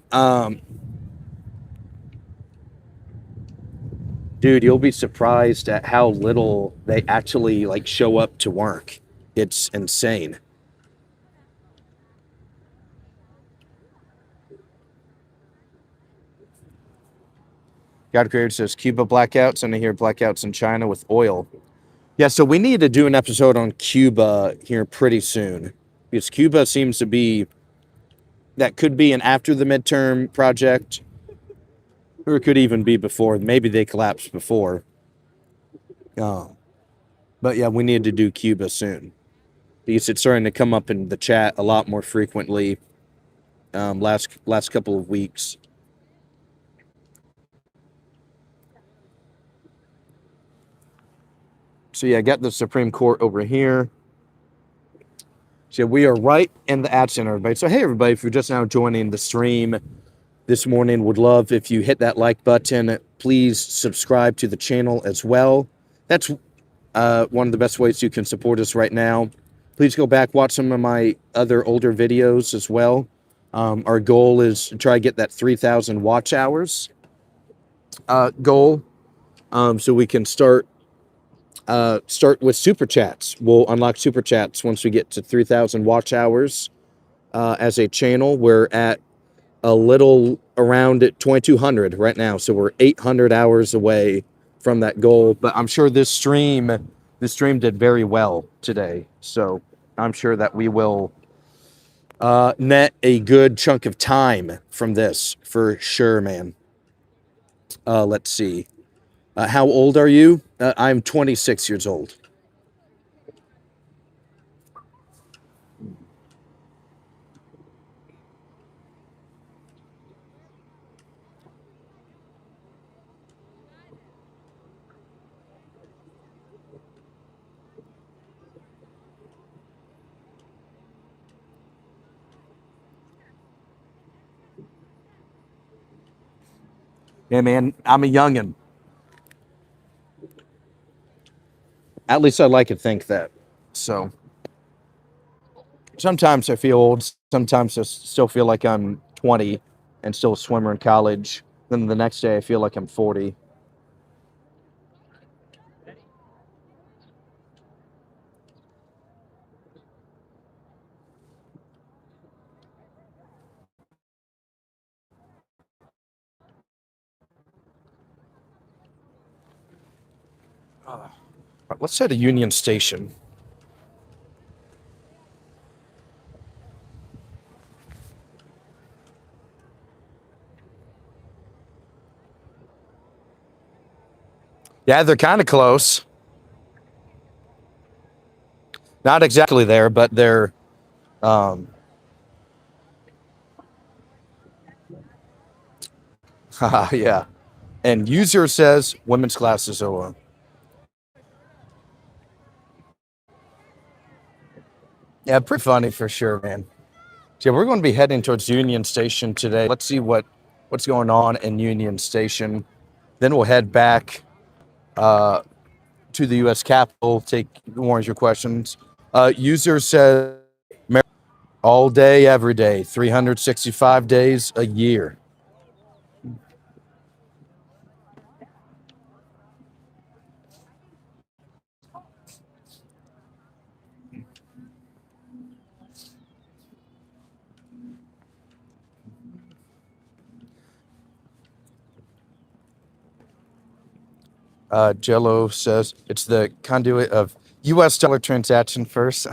Dude, you'll be surprised at how little they actually like show up to work. It's insane. God created says Cuba blackouts, and I hear blackouts in China with oil. Yeah, so we need to do an episode on Cuba here pretty soon because Cuba seems to be that could be an after the midterm project, or it could even be before. Maybe they collapsed before. Uh, but yeah, we need to do Cuba soon because it's starting to come up in the chat a lot more frequently. Last couple of weeks. So yeah, I got the Supreme Court over here. So we are right in the ad center, everybody. So hey, everybody, if you're just now joining the stream this morning, would love if you hit that like button. Please subscribe to the channel as well. That's one of the best ways you can support us right now. Please go back, watch some of my other older videos as well. Our goal is to try to get that 3,000 watch hours goal, so we can start with super chats. We'll unlock super chats once we get to 3,000 watch hours as a channel. We're at a little around at 2,200 right now, so we're 800 hours away from that goal. But I'm sure this stream did very well today, so I'm sure that we will net a good chunk of time from this for sure, man. Let's see. How old are you? I'm 26 years old. Yeah, man, I'm a youngin'. At least I like to think that. So sometimes I feel old. Sometimes I still feel like I'm 20 and still a swimmer in college. Then the next day I feel like I'm 40. Let's head to Union Station. Yeah, they're kind of close. Not exactly there, but they're yeah. And user says women's classes are on. Yeah, pretty funny for sure, man. So yeah, we're going to be heading towards Union Station today. Let's see what's going on in Union Station. Then we'll head back to the U.S. Capitol. Take more of your questions. User says all day, every day, 365 days a year. Jello says it's the conduit of U.S. dollar transaction first.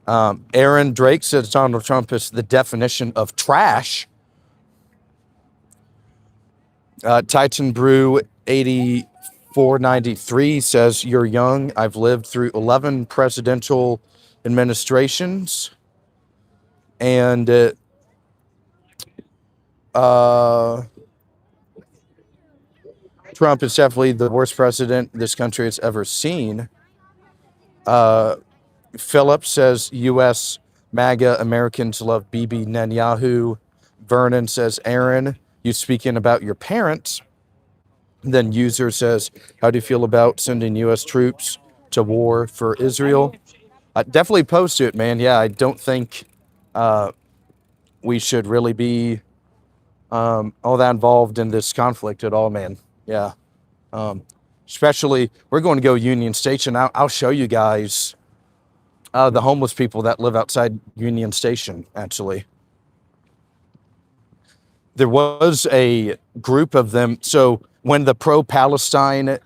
Aaron Drake says Donald Trump is the definition of trash. Titan Brew 8493 says you're young. I've lived through 11 presidential administrations, and Trump is definitely the worst president this country has ever seen. Philip says U.S. MAGA Americans love Bibi Netanyahu. Vernon says, Aaron, you speaking about your parents. Then user says, how do you feel about sending U.S. troops to war for Israel? Definitely opposed to it, man. Yeah, I don't think we should really be all that involved in this conflict at all, man. Yeah. Especially, we're going to go Union Station. I'll show you guys the homeless people that live outside Union Station, actually. There was a group of them. So when the pro-Palestine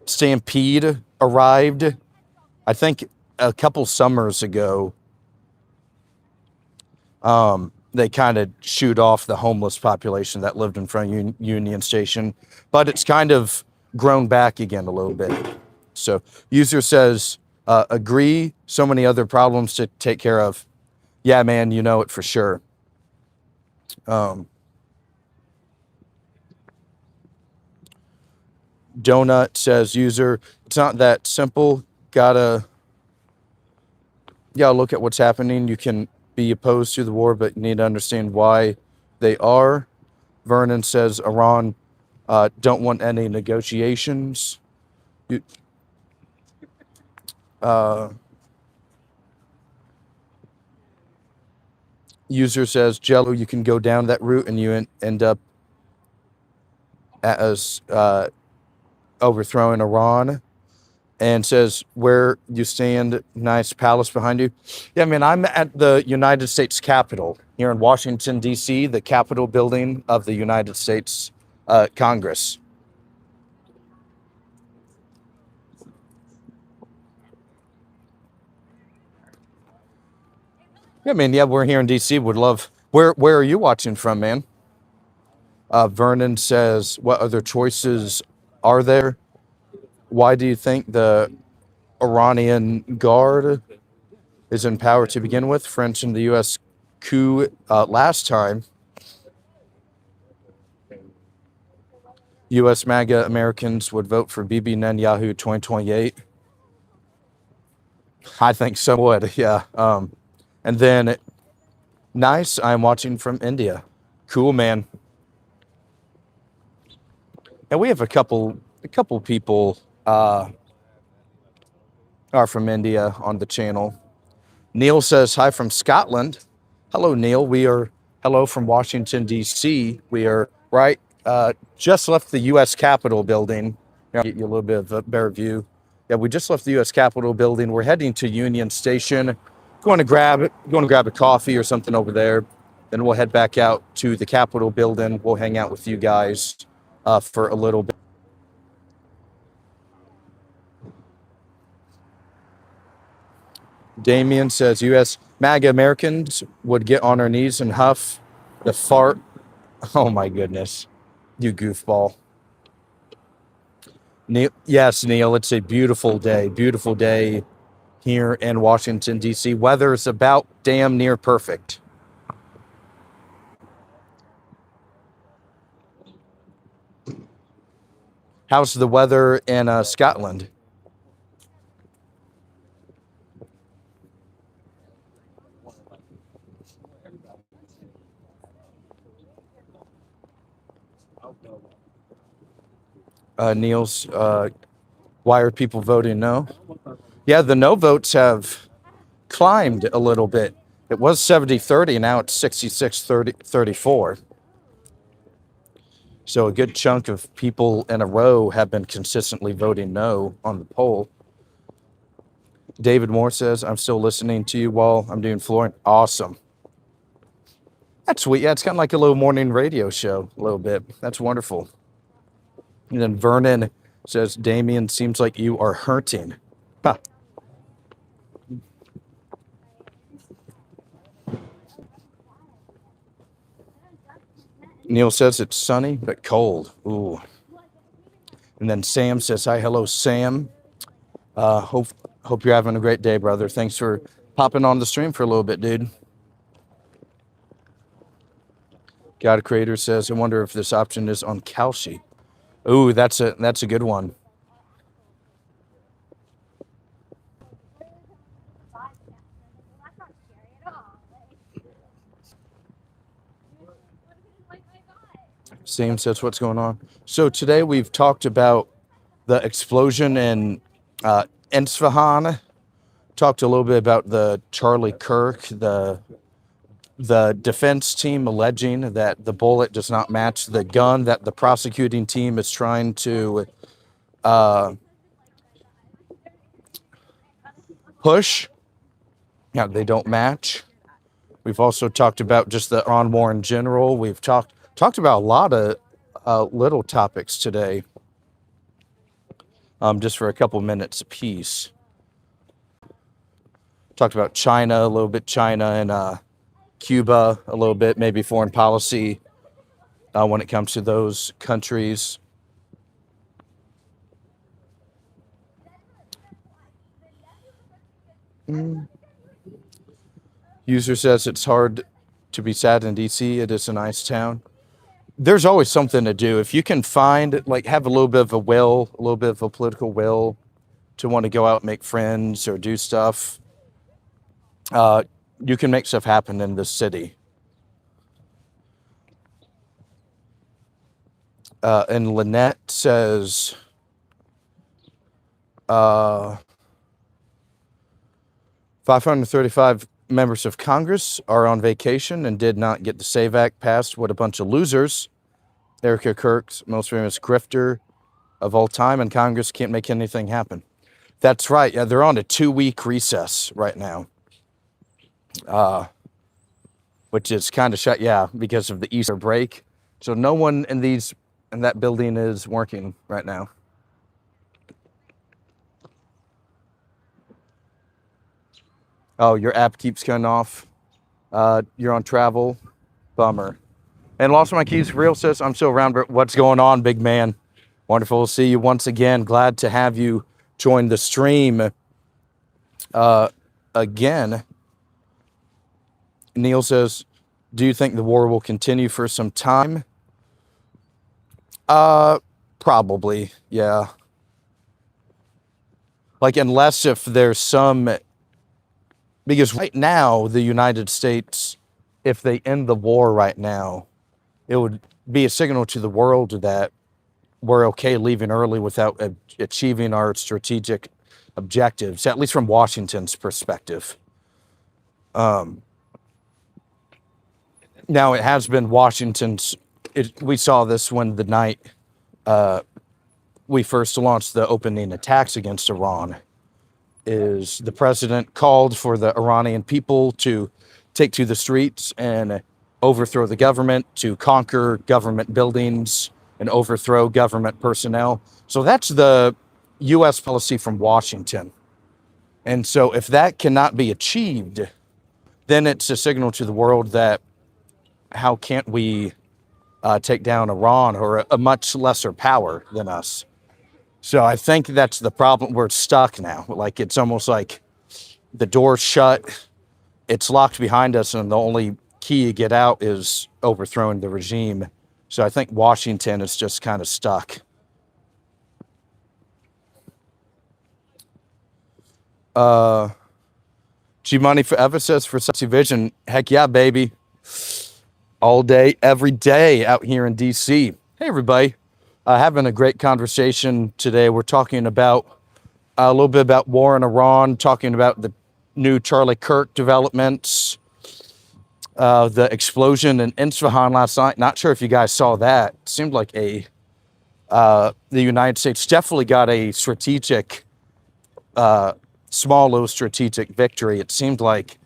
stampede arrived, I think a couple summers ago, they kind of shoot off the homeless population that lived in front of Union Station, but it's kind of grown back again a little bit. So user says, agree, so many other problems to take care of. Yeah, man, you know it for sure. Donut says, user, it's not that simple. Gotta look at what's happening. You can be opposed to the war, but you need to understand why they are. Vernon says, Iran don't want any negotiations. User says, Jello, you can go down that route and you end up as overthrowing Iran. And says, where you stand, nice palace behind you. Yeah, man, I'm at the United States Capitol here in Washington, D.C., the Capitol building of the United States Congress. Yeah, man, yeah, we're here in D.C. Would love... Where are you watching from, man? Vernon says, what other choices are there? Why do you think the Iranian Guard is in power to begin with? French and the U.S. coup last time. U.S. MAGA Americans would vote for Bibi Netanyahu 2028. I think so would, yeah. And then, nice, I'm watching from India. Cool, man. And we have a couple people are from India on the channel. Neil says, hi from Scotland. Hello, Neil. We are, hello from Washington, D.C. We are just left the U.S. Capitol building. Get you a little bit of a better view. Yeah, we just left the U.S. Capitol building. We're heading to Union Station. Going to grab a coffee or something over there. Then we'll head back out to the Capitol building. We'll hang out with you guys for a little bit. Damien says, U.S. MAGA Americans would get on our knees and huff the fart. Oh, my goodness. You goofball. Neil, yes, Neil, it's a beautiful day here in Washington, D.C. Weather is about damn near perfect. How's the weather in Scotland? Neil's, why are people voting no? Yeah, the no votes have climbed a little bit. It was 70-30, now it's 66-34. So a good chunk of people in a row have been consistently voting no on the poll. David Moore says, I'm still listening to you while I'm doing flooring. Awesome. That's sweet. Yeah, it's kind of like a little morning radio show, a little bit. That's wonderful. And then Vernon says, Damien, seems like you are hurting. Huh. Neil says it's sunny but cold. Ooh. And then Sam says, hi, hello, Sam. Hope you're having a great day, brother. Thanks for popping on the stream for a little bit, dude. God Creator says, I wonder if this option is on Kalshi. Ooh, that's a good one. Sam says, what's going on? So today we've talked about the explosion in Isfahan. Talked a little bit about the Charlie Kirk, the defense team alleging that the bullet does not match the gun that the prosecuting team is trying to push. Yeah, they don't match. We've also talked about just the Iran war in general. We've talked about a lot of little topics today, just for a couple minutes apiece. Talked about China a little bit, China and Cuba a little bit, maybe foreign policy when it comes to those countries. User says it's hard to be sad in DC. It is a nice town. There's always something to do. If you can find, like, have a little bit of a will, a little bit of a political will to want to go out and make friends or do stuff, you can make stuff happen in this city. And Lynette says, 535 members of Congress are on vacation and did not get the SAVE Act passed. What a bunch of losers. Erica Kirk's most famous grifter of all time, and Congress can't make anything happen. That's right. Yeah, they're on a 2-week recess right now, which is kind of shut. Yeah, because of the Easter break. So no one in that building is working right now. Oh, your app keeps cutting off. You're on travel. Bummer. And lost my keys. Real says, I'm still around. But what's going on, big man? Wonderful to see you once again. Glad to have you join the stream again. Neil says, do you think the war will continue for some time? Probably, yeah. Like, unless if there's some... Because right now, the United States, if they end the war right now, it would be a signal to the world that we're okay leaving early without achieving our strategic objectives, at least from Washington's perspective. Now, it has been Washington's... we saw this when the night we first launched the opening attacks against Iran. Is the president called for the Iranian people to take to the streets and overthrow the government, to conquer government buildings and overthrow government personnel. So that's the U.S. policy from Washington. And so if that cannot be achieved, then it's a signal to the world that how can't we take down Iran, or a much lesser power than us? So I think that's the problem. We're stuck now. Like, it's almost like the door's shut, it's locked behind us, and the only key to get out is overthrowing the regime. So I think Washington is just kind of stuck. G-Money Forever says, for Sexy Vision, heck yeah, baby. All day, every day out here in D.C. Hey, everybody. Having a great conversation today. We're talking about a little bit about war in Iran, talking about the new Charlie Kirk developments, the explosion in Isfahan last night. Not sure if you guys saw that. It seemed like the United States definitely got a strategic, small little strategic victory. It seemed like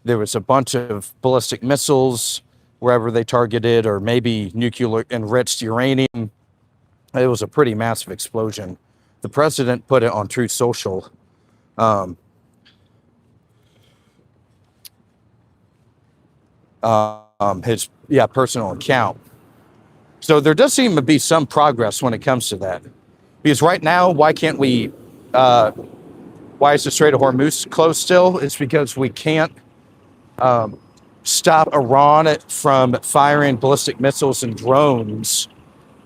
there was a bunch of ballistic missiles wherever they targeted, or maybe nuclear enriched uranium It was a pretty massive explosion. The president put it on Truth Social. Um, his personal account. So there does seem to be some progress when it comes to that. Because right now, why can't we? Why is the Strait of Hormuz closed still? It's because we can't stop Iran from firing ballistic missiles and drones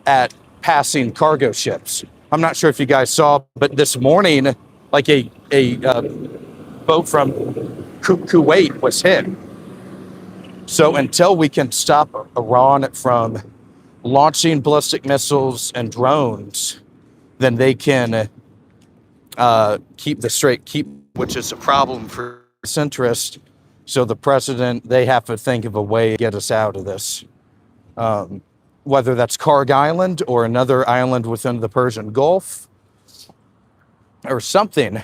at passing cargo ships. I'm not sure if you guys saw, but this morning, like a boat from Kuwait was hit. So until we can stop Iran from launching ballistic missiles and drones, then they can keep the strait, which is a problem for centrist. So the president, they have to think of a way to get us out of this. Whether that's Karg Island or another island within the Persian Gulf or something,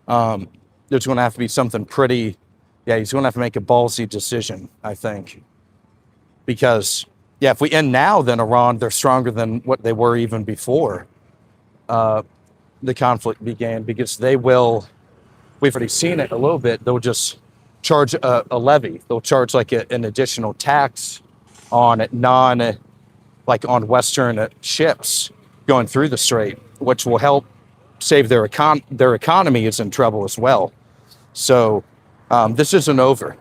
there's going to have to be something pretty, he's going to have to make a ballsy decision, I think. Because, if we end now, then Iran, they're stronger than what they were even before the conflict began, because we've already seen it a little bit, they'll just charge a levy. They'll charge like an additional tax on on Western ships going through the strait, which will help save their economy is in trouble as well. So this isn't over.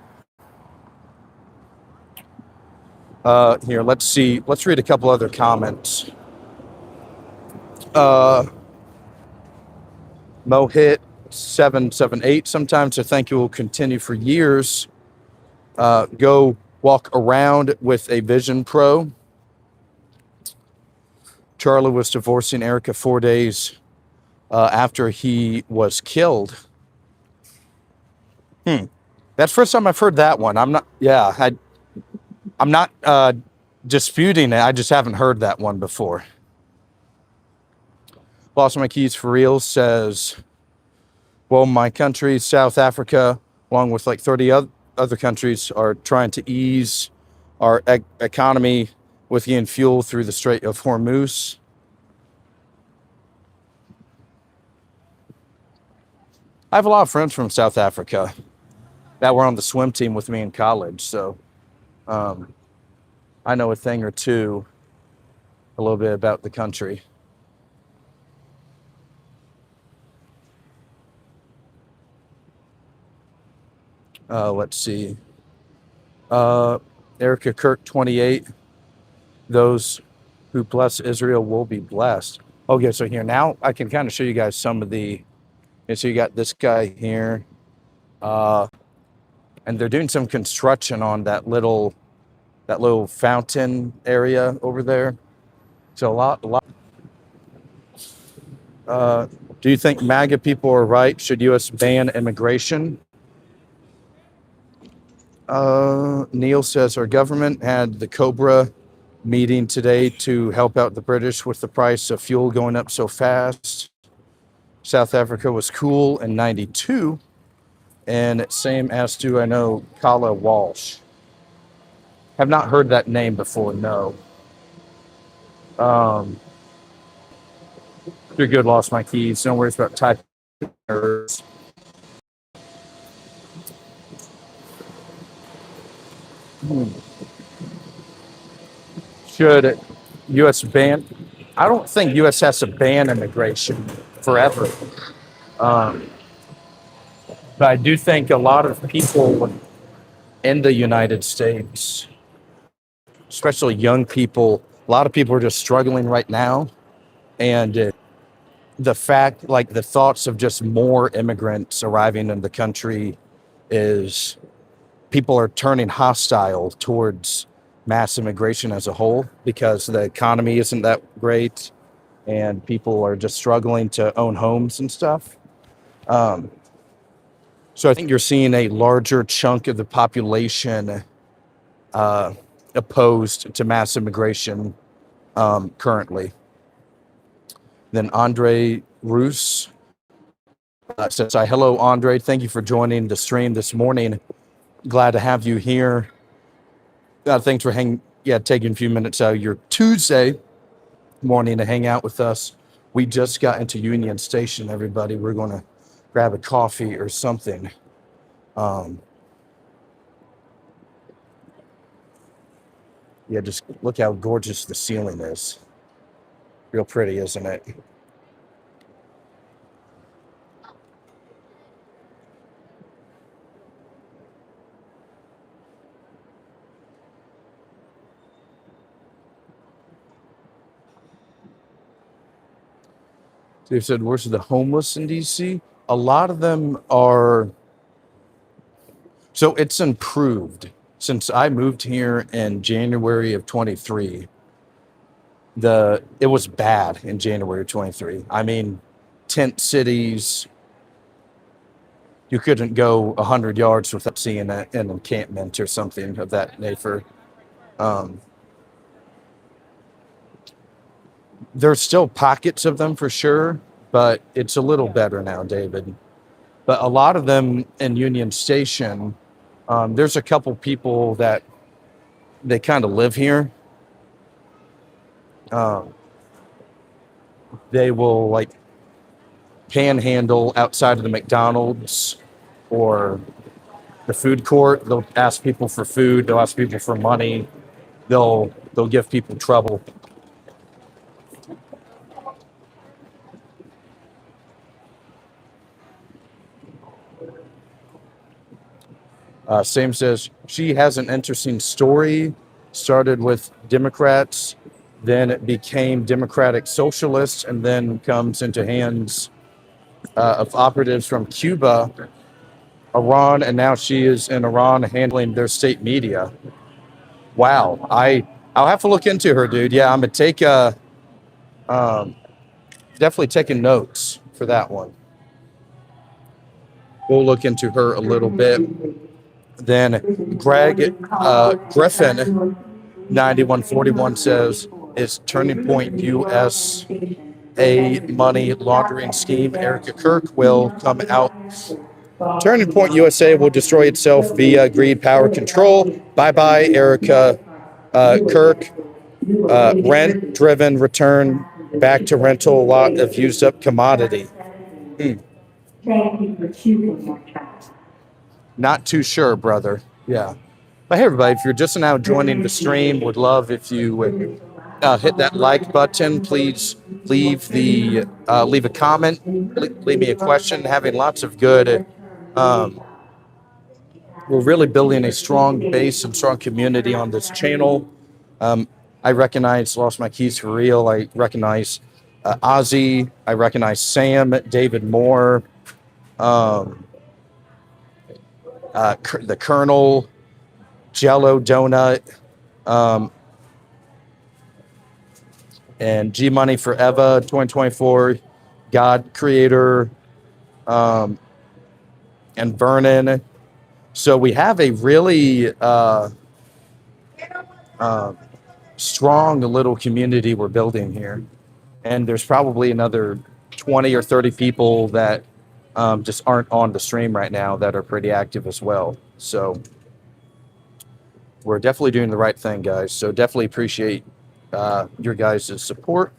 Here, let's see. Let's read a couple other comments. Mohit 778 sometimes. I think it will continue for years. Go walk around with a Vision Pro. Charlie was divorcing Erica 4 days after he was killed. That's the first time I've heard that one. I'm not disputing it. I just haven't heard that one before. Lost My Keys for Real says, well, my country, South Africa, along with like 30 other countries, are trying to ease our economy with getting fuel through the Strait of Hormuz. I have a lot of friends from South Africa that were on the swim team with me in college, so I know a thing or two, a little bit about the country. Let's see. Erica Kirk 28. Those who bless Israel will be blessed. Okay, so here now I can kind of show you guys some of the. And so you got this guy here, and they're doing some construction on that little fountain area over there. So a lot. Do you think MAGA people are right? Should U.S. ban immigration? Neil says our government had the Cobra meeting today to help out the British with the price of fuel going up so fast. South Africa was cool in 92, and same as do I know Kala Walsh. Have not heard that name before, no. You're good, lost my keys. No worries about typing errors. Should U.S. ban? I don't think U.S. has to ban immigration forever. But I do think a lot of people in the United States, especially young people, a lot of people are just struggling right now. And the fact, like the thoughts of just more immigrants arriving in the country is people are turning hostile towards mass immigration as a whole because the economy isn't that great and people are just struggling to own homes and stuff. So I think you're seeing a larger chunk of the population opposed to mass immigration currently. Then Andre Roos says, hi, hello, Andre. Thank you for joining the stream this morning. Glad to have you here. Thanks for taking a few minutes out of your Tuesday. morning to hang out with us. We just got into Union Station, everybody. We're going to grab a coffee or something. Um, yeah, just look how gorgeous the ceiling is. Real pretty, isn't it? They said, where's the homeless in DC? A lot of them are, so it's improved. Since I moved here in January of 23, it was bad in January of 23. I mean, tent cities, you couldn't go 100 yards without seeing an encampment or something of that nature. Um, there's still pockets of them for sure, but it's a little better now, David. But a lot of them in Union Station, there's a couple people that they kind of live here. Um, they will like panhandle outside of the McDonald's or the food court. They'll ask people for food. They'll ask people for money. They'll give people trouble. Sam says she has an interesting story. Started with Democrats, then it became Democratic Socialists, and then comes into hands of operatives from Cuba, Iran, and now she is in Iran handling their state media. Wow, I'll have to look into her, dude. Yeah, I'm gonna take definitely taking notes for that one. We'll look into her a little bit. Then Greg Griffin, 9141 says, is Turning Point USA money laundering scheme. Erica Kirk will come out. Turning Point USA will destroy itself via greed, power, control. Bye bye, Erica Kirk. Rent-driven return back to rental, a lot of used up commodity. Thank you for choosing that track. Not too sure, brother. Yeah. But hey, everybody, if you're just now joining the stream, would love if you would hit that like button. Please leave a comment, leave me a question. Having lots of good. We're really building a strong base and strong community on this channel. I recognize Lost My Keys for Real. I recognize Ozzy. I recognize Sam, David Moore, the Colonel, Jello Donut, and G Money Forever 2024, God Creator, and Vernon. So we have a really strong little community we're building here. And there's probably another 20 or 30 people that just aren't on the stream right now that are pretty active as well. So we're definitely doing the right thing, guys. So definitely appreciate your guys' support.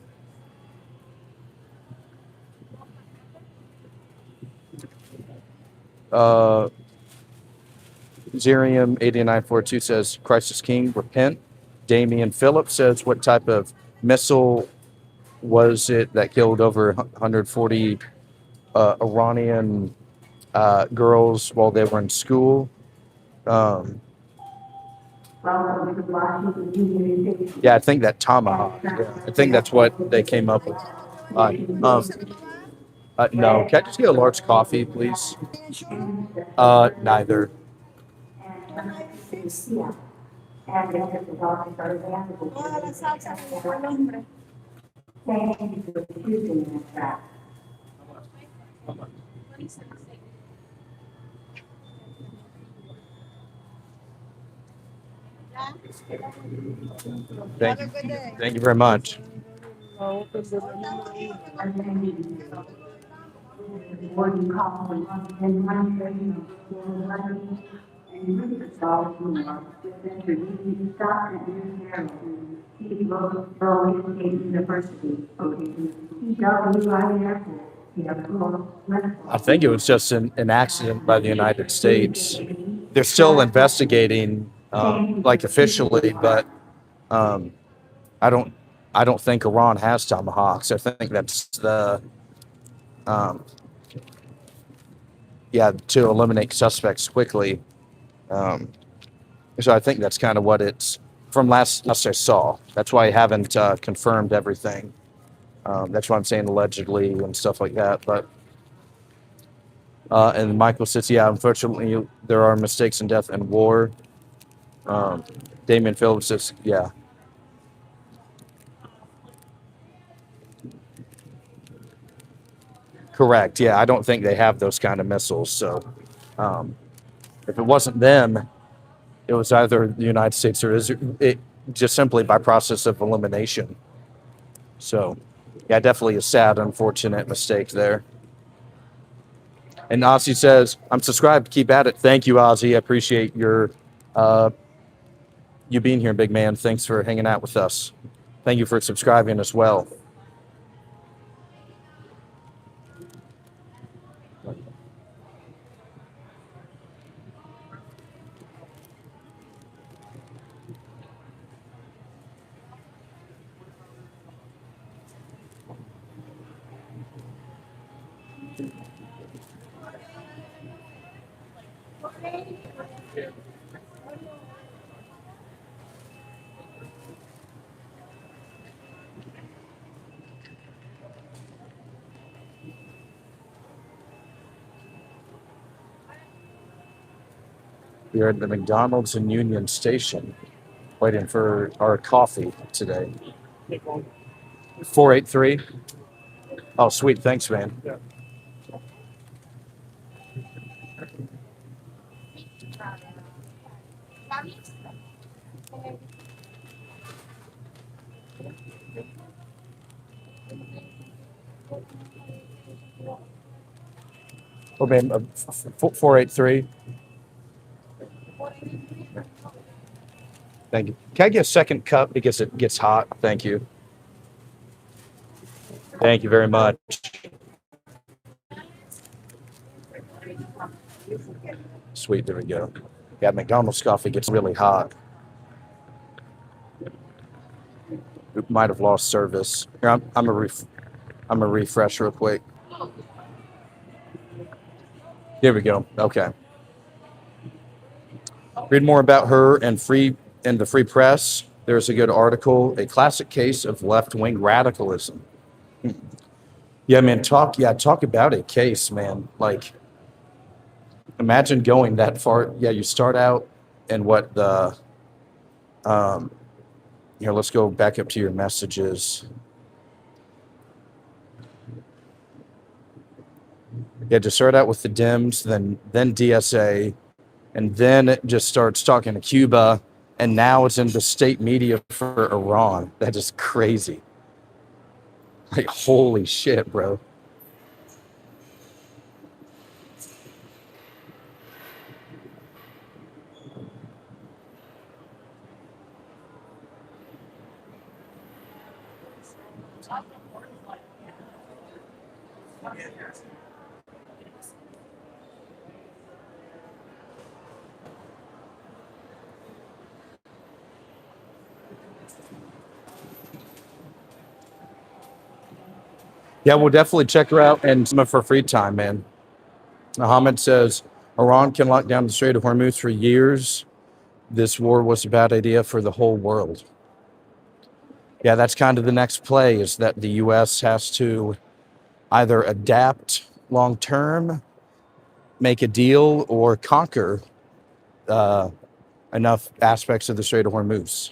Zerium 8942 says, Christ is King, repent. Damian Phillips says, what type of missile was it that killed over 140 Iranian girls while they were in school? Yeah, I think that Tomahawk. Yeah, I think that's what they came up with. No, can I just get a large coffee, please? Neither. Thank you very much. I think it was just an accident by the United States. They're still investigating, like officially, but um, I don't I don't think Iran has tomahawks. I think that's the um, yeah, to eliminate suspects quickly. Um, so I think that's kind of what it's from last I saw. That's why I haven't confirmed everything. That's why I'm saying allegedly and stuff like that. But and Michael says, yeah, unfortunately, there are mistakes in death and war. Um, Damien Phillips says, yeah, correct. Yeah, I don't think they have those kind of missiles. So um, if it wasn't them, it was either the United States or Israel, it, just simply by process of elimination. So, yeah, definitely a sad, unfortunate mistake there. And Ozzy says, I'm subscribed. Keep at it. Thank you, Ozzy. I appreciate your uh, you being here, big man. Thanks for hanging out with us. Thank you for subscribing as well. We're at the McDonald's in Union Station waiting for our coffee today. 483. Oh, sweet. Thanks, man. Oh, man. 483. Thank you. Can I get a second cup because it gets hot? Thank you. Thank you very much. Sweet. There we go. Yeah, McDonald's coffee gets really hot. We might have lost service. Here, I'm a refresh real quick. There we go. Okay. Read more about her and the Free Press. There's a good article, a classic case of left-wing radicalism. Yeah, man. Talk about a case, man. Like, imagine going that far. Yeah, you start out and what the here, let's go back up to your messages. Yeah, to start out with the Dems, then DSA, and then it just starts talking to Cuba, and now it's in the state media for Iran. That is crazy. Like, holy shit, bro. Yeah, we'll definitely check her out and some of her free time, man. Mohammed says Iran can lock down the Strait of Hormuz for years. This war was a bad idea for the whole world. Yeah, that's kind of the next play is that the U.S. has to either adapt long term, make a deal, or conquer uh, enough aspects of the Strait of Hormuz.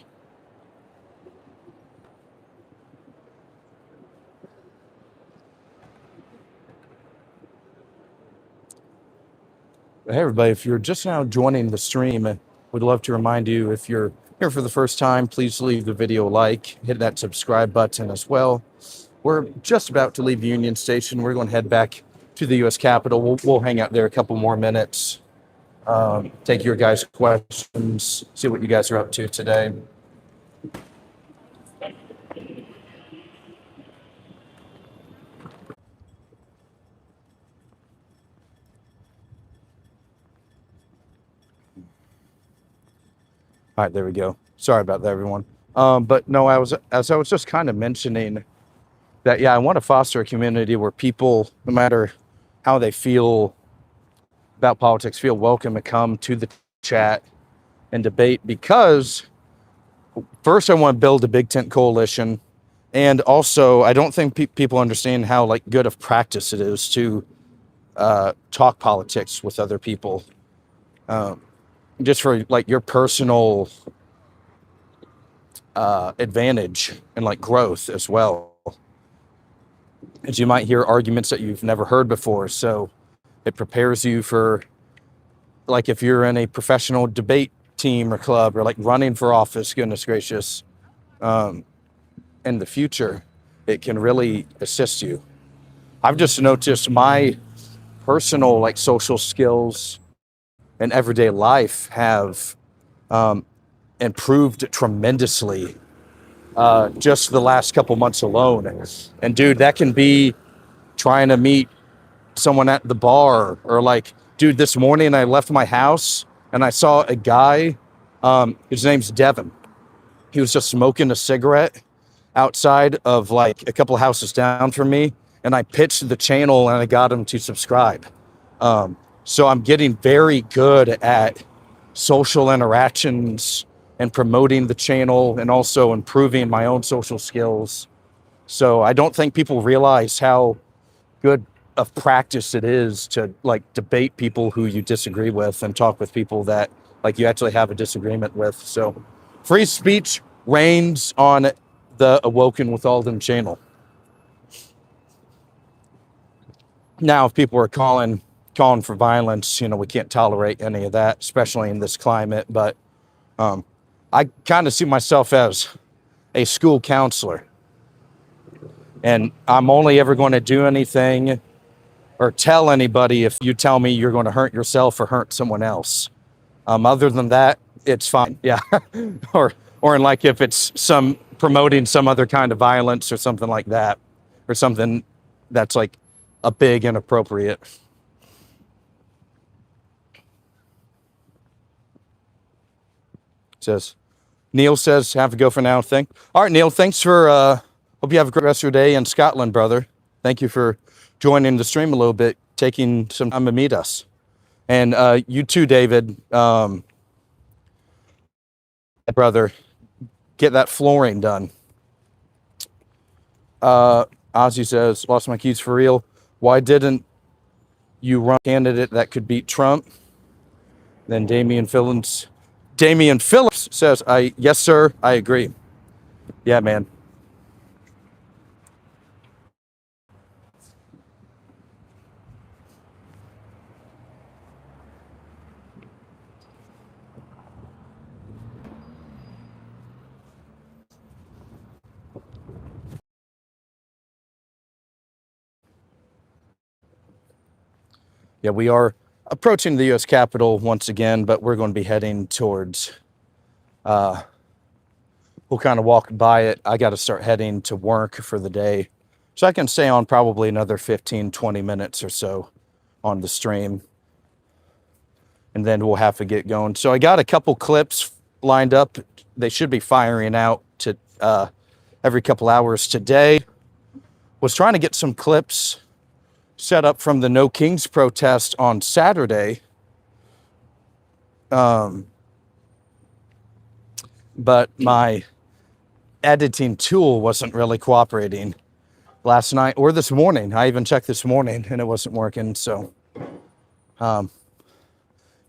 Hey, everybody, if you're just now joining the stream, we'd love to remind you if you're here for the first time, please leave the video a like, hit that subscribe button as well. We're just about to leave Union Station. We're going to head back to the U.S. Capitol. We'll hang out there a couple more minutes. take your guys' questions, see what you guys are up to today. All right, there we go. Sorry about that, everyone. But no, as I was just kind of mentioning that, yeah, I want to foster a community where people, no matter how they feel about politics, feel welcome to come to the chat and debate. Because first, I want to build a big tent coalition, and also I don't think people understand how like good of practice it is to talk politics with other people, just for like your personal advantage and like growth as well. As you might hear arguments that you've never heard before, so it prepares you for, like, if you're in a professional debate team or club or like running for office, goodness gracious, in the future, it can really assist you. I've just noticed my personal like social skills and everyday life have improved tremendously just the last couple months alone. And dude, that can be trying to meet someone at the bar, or like, dude, this morning I left my house and I saw a guy, his name's Devin. He was just smoking a cigarette outside of like a couple houses down from me, and I pitched the channel and I got him to subscribe. So I'm getting very good at social interactions and promoting the channel, and also improving my own social skills. So I don't think people realize how good of practice it is to like debate people who you disagree with and talk with people that like you actually have a disagreement with. So free speech reigns on the Awoken with Aulden channel. Now, if people are calling for violence, you know, we can't tolerate any of that, especially in this climate. But I kind of see myself as a school counselor, and I'm only ever going to do anything or tell anybody if you tell me you're going to hurt yourself or hurt someone else. Other than that, it's fine. Yeah. or like if it's some promoting some other kind of violence or something like that, or something that's like a big inappropriate. Says Neil says have to go for now. All right, Neil. Thanks for. Hope you have a great rest of your day in Scotland, brother. Thank you for joining the stream a little bit, taking some time to meet us. And you too, David, brother, get that flooring done. Ozzy says, lost my keys for real. Why didn't you run a candidate that could beat Trump? Then Damian Phillips says, yes, sir, I agree. Yeah, man. Yeah, we are approaching the U.S. Capitol once again, but we're going to be heading towards, we'll kind of walk by it. I got to start heading to work for the day. So I can stay on probably another 15, 20 minutes or so on the stream. And then we'll have to get going. So I got a couple clips lined up. They should be firing out to every couple hours today. Was trying to get some clips set up from the No Kings protest on Saturday. But my editing tool wasn't really cooperating last night or this morning. I even checked this morning and it wasn't working. So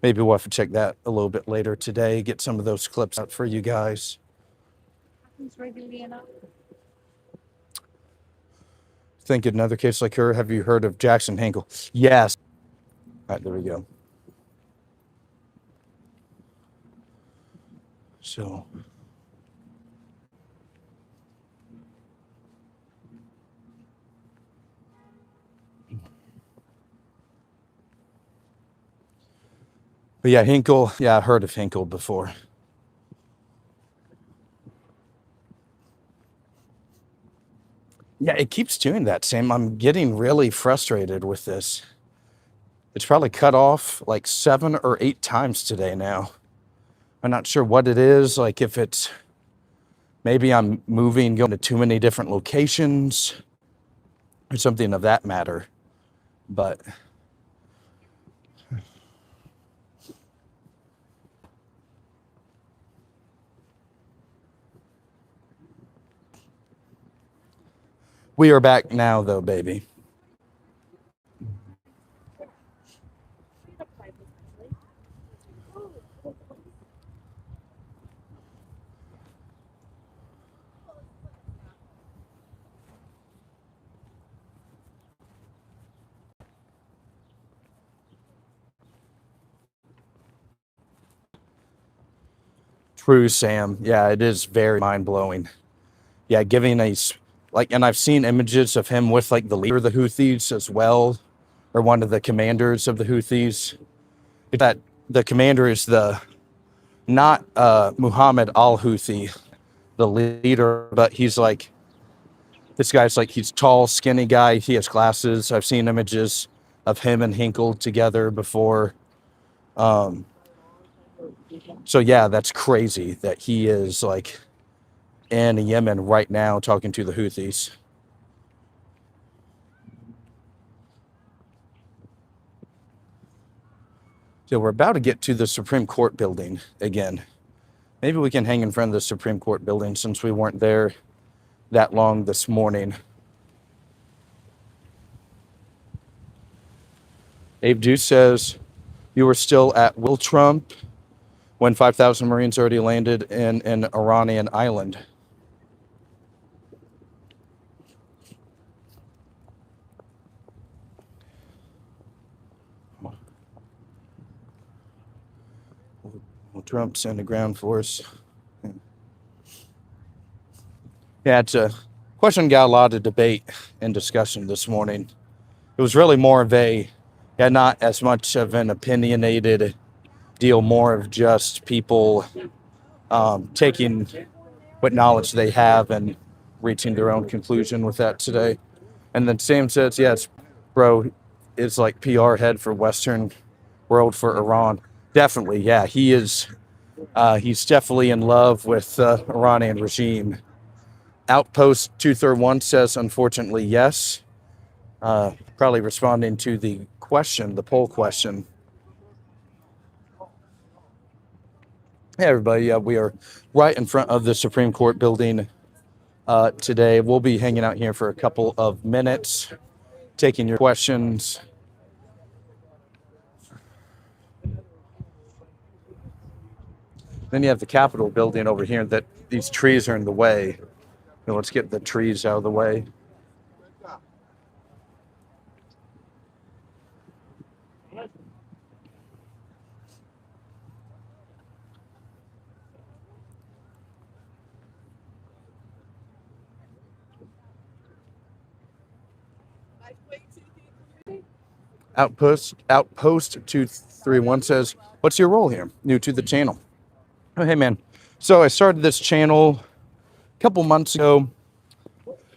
maybe we'll have to check that a little bit later today, get some of those clips out for you guys. Think another case like her. Have you heard of Jackson Hinkle? Yes. All right, there we go. So But yeah, Hinkle. Yeah, I heard of Hinkle before. Yeah, it keeps doing that, Sam. I'm getting really frustrated with this. It's probably cut off like 7 or 8 times today now. I'm not sure what it is. Like if it's maybe I'm moving, going to too many different locations or something of that matter. But we are back now, though, baby. True, Sam. Yeah, it is very mind blowing. Yeah, giving like, and I've seen images of him with like the leader of the Houthis as well, or one of the commanders of the Houthis. That the commander is the not Muhammad al Houthi, the leader, but he's like this guy's like he's tall, skinny guy. He has glasses. I've seen images of him and Hinkle together before. Um, so yeah, that's crazy that he is like in Yemen right now talking to the Houthis. So we're about to get to the Supreme Court building again. Maybe we can hang in front of the Supreme Court building since we weren't there that long this morning. Abe Deuce says, you were still at Will Trump when 5,000 Marines already landed in an Iranian island. Will Trump send a ground force? Yeah, it's a question got a lot of debate and discussion this morning. It was really more of a, yeah, not as much of an opinionated deal, more of just people taking what knowledge they have and reaching their own conclusion with that today. And then Sam says, yes, bro, is like PR head for Western world for Iran. Definitely, yeah, he is. He's definitely in love with the Iranian regime. Outpost 231 says, unfortunately, yes. Probably responding to the question, the poll question. Hey, everybody. We are right in front of the Supreme Court building today. We'll be hanging out here for a couple of minutes, taking your questions. Then you have the Capitol building over here that these trees are in the way. So let's get the trees out of the way. Outpost 231 says, what's your role here? New to the channel. Oh, hey, man. So I started this channel a couple months ago.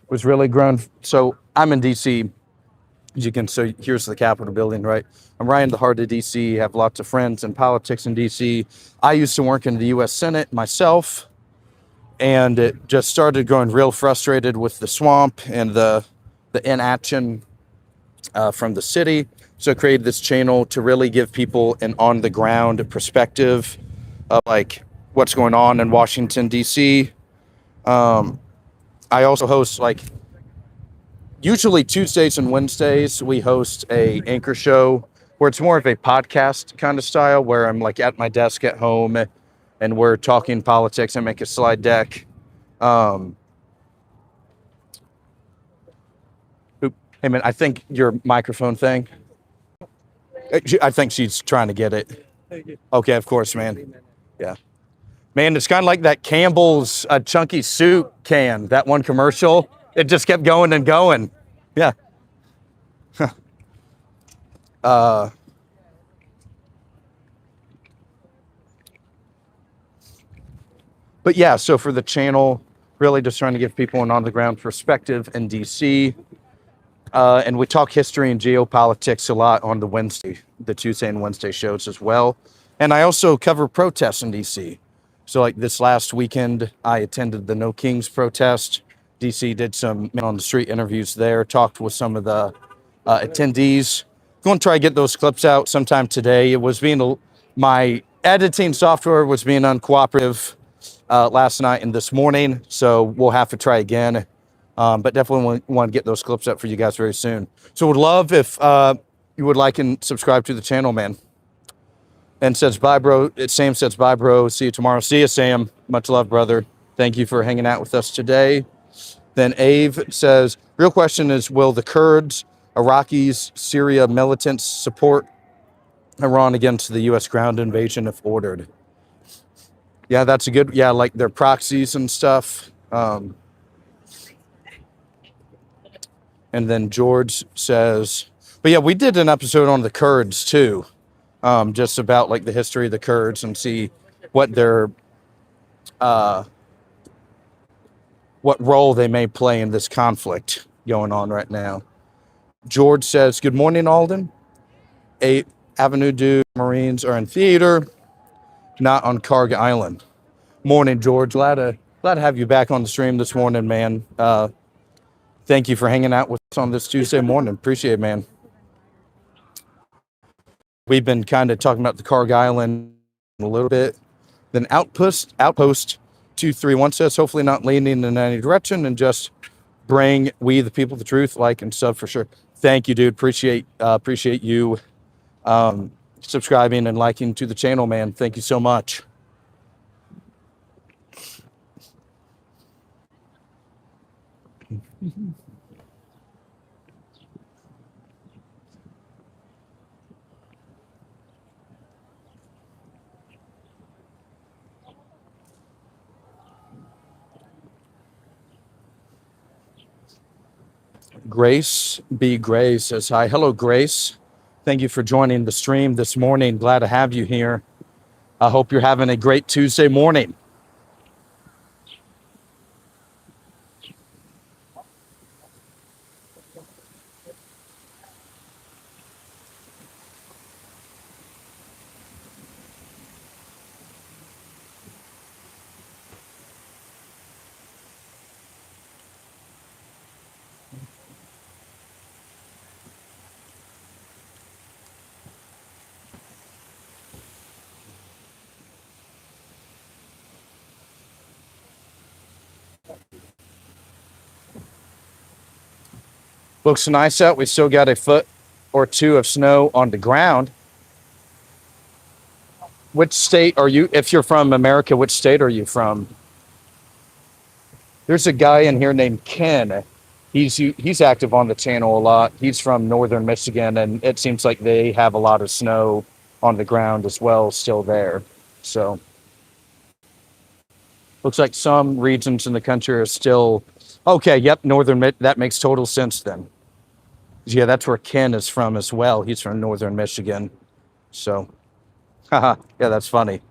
Was really grown. So I'm in DC. As you can see, here's the Capitol building, right? I'm right in the heart of DC. Have lots of friends in politics in DC. I used to work in the U.S. Senate myself, and it just started growing real frustrated with the swamp and the inaction from the city. So I created this channel to really give people an on-the-ground perspective of like what's going on in Washington, D.C. I also host like usually Tuesdays and Wednesdays, we host a anchor show where it's more of a podcast kind of style where I'm like at my desk at home and we're talking politics. I make a slide deck. Hey, man, I think your microphone thing, I think she's trying to get it. Okay, of course, man. Yeah. Man, it's kind of like that Campbell's chunky soup can, that one commercial. It just kept going and going. Yeah. But yeah, so for the channel, really just trying to give people an on-the-ground perspective in DC. And we talk history and geopolitics a lot on the Tuesday and Wednesday shows as well. And I also cover protests in DC. So like this last weekend, I attended the No Kings protest. DC did some on the street interviews there, talked with some of the attendees. Going to try to get those clips out sometime today. It was my editing software was being uncooperative last night and this morning, so we'll have to try again. But definitely want to get those clips up for you guys very soon. So would love if you would like and subscribe to the channel, man. And says bye, bro. Sam says bye, bro. See you tomorrow. See you, Sam. Much love, brother. Thank you for hanging out with us today. Then Ave says, real question is, will the Kurds, Iraqis, Syria militants support Iran against the U.S. ground invasion if ordered? Yeah, that's a good, yeah, like their proxies and stuff. And then George says, but yeah, we did an episode on the Kurds too, just about like the history of the Kurds and see what their, what role they may play in this conflict going on right now. George says, good morning, Aulden. 8 Avenue Du Marines are in theater, not on Carg Island. Morning, George. Glad to have you back on the stream this morning, man. Thank you for hanging out with us on this Tuesday morning. Appreciate it, man. We've been kind of talking about the Carg Island a little bit. Then Outpost 231 says, hopefully not leaning in any direction and just bring we the people the truth, like and sub for sure. Thank you, dude. Appreciate you subscribing and liking to the channel, man. Thank you so much. Grace B. Gray says hi. Hello, Grace. Thank you for joining the stream this morning. Glad to have you here. I hope you're having a great Tuesday morning. Looks nice out. We still got a foot or two of snow on the ground. Which state are you? If you're from America, which state are you from? There's a guy in here named Ken. He's active on the channel a lot. He's from northern Michigan, and it seems like they have a lot of snow on the ground as well, still there. So looks like some regions in the country are still okay. Yep, that makes total sense then. Yeah, that's where Ken is from as well. He's from northern Michigan. So, haha, yeah, that's funny.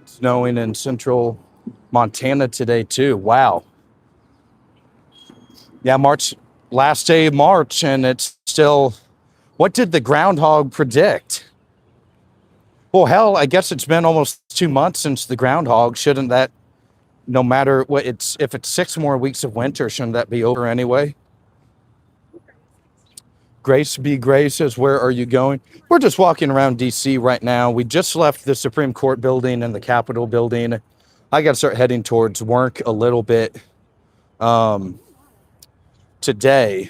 Snowing in central Montana today too. Wow. Yeah, last day of March, and it's still, what did the groundhog predict? Well, hell, I guess it's been almost 2 months since the groundhog. Shouldn't that, no matter what, if it's 6 more weeks of winter, shouldn't that be over anyway? Grace B. Gray says, where are you going? We're just walking around DC right now. We just left the Supreme Court building and the Capitol building. I got to start heading towards work a little bit today.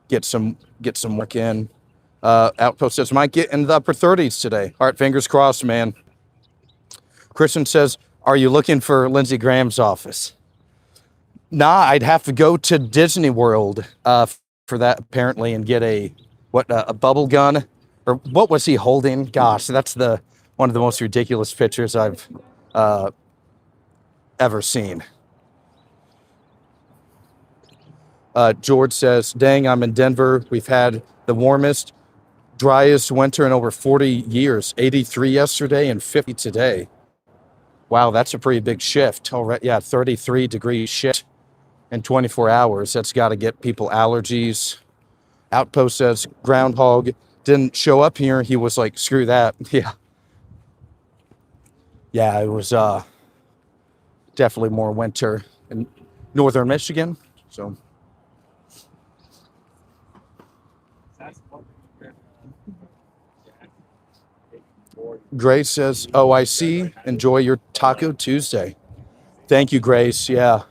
Get some work in. Outpost says, might get in the upper 30s today. All right, fingers crossed, man. Christian says, are you looking for Lindsey Graham's office? Nah, I'd have to go to Disney World for that apparently and get a bubble gun, or what was he holding? Gosh, that's one of the most ridiculous pictures I've ever seen. George says, dang, I'm in Denver. We've had the warmest, driest winter in over 40 years. 83 yesterday and 50 today. Wow, that's a pretty big shift. All right, yeah, 33-degree shift in 24 hours. That's got to get people allergies. Outpost says, groundhog didn't show up here. He was like, screw that. Yeah. Yeah, it was definitely more winter in northern Michigan. So Grace says, oh, I see. Enjoy your Taco Tuesday. Thank you, Grace. Yeah,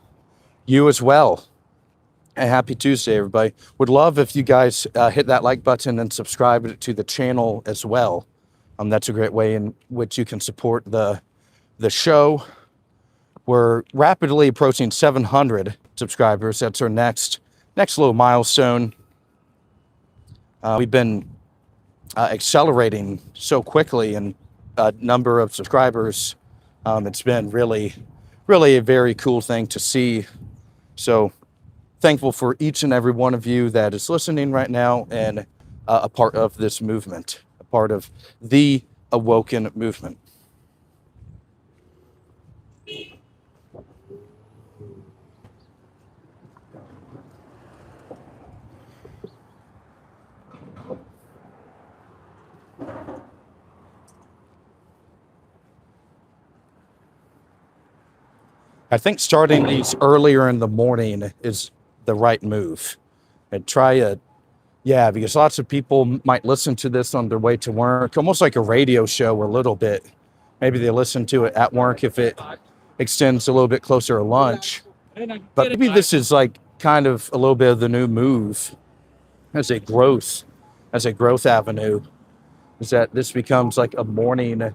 you as well. And happy Tuesday, everybody. Would love if you guys hit that like button and subscribe to the channel as well. That's a great way in which you can support the show. We're rapidly approaching 700 subscribers. That's our next little milestone. We've been accelerating so quickly in number of subscribers. It's been really a very cool thing to see. So thankful for each and every one of you that is listening right now and a part of this movement, a part of the Awoken movement. I think starting these earlier in the morning is the right move. And because lots of people might listen to this on their way to work, almost like a radio show a little bit. Maybe they listen to it at work if it extends a little bit closer to lunch. But maybe this is like kind of a little bit of the new move as a growth avenue, is that this becomes like a morning,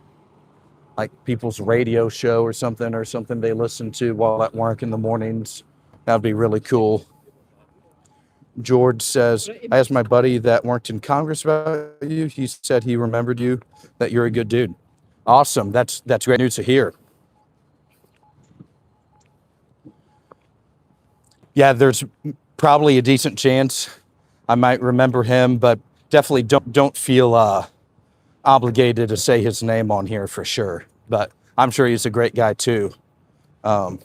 like people's radio show or something they listen to while at work in the mornings. That'd be really cool. George says, I asked my buddy that worked in Congress about you. He said he remembered you, that you're a good dude. Awesome. That's great news to hear. Yeah, there's probably a decent chance I might remember him, but definitely don't feel obligated to say his name on here for sure. But I'm sure he's a great guy too. And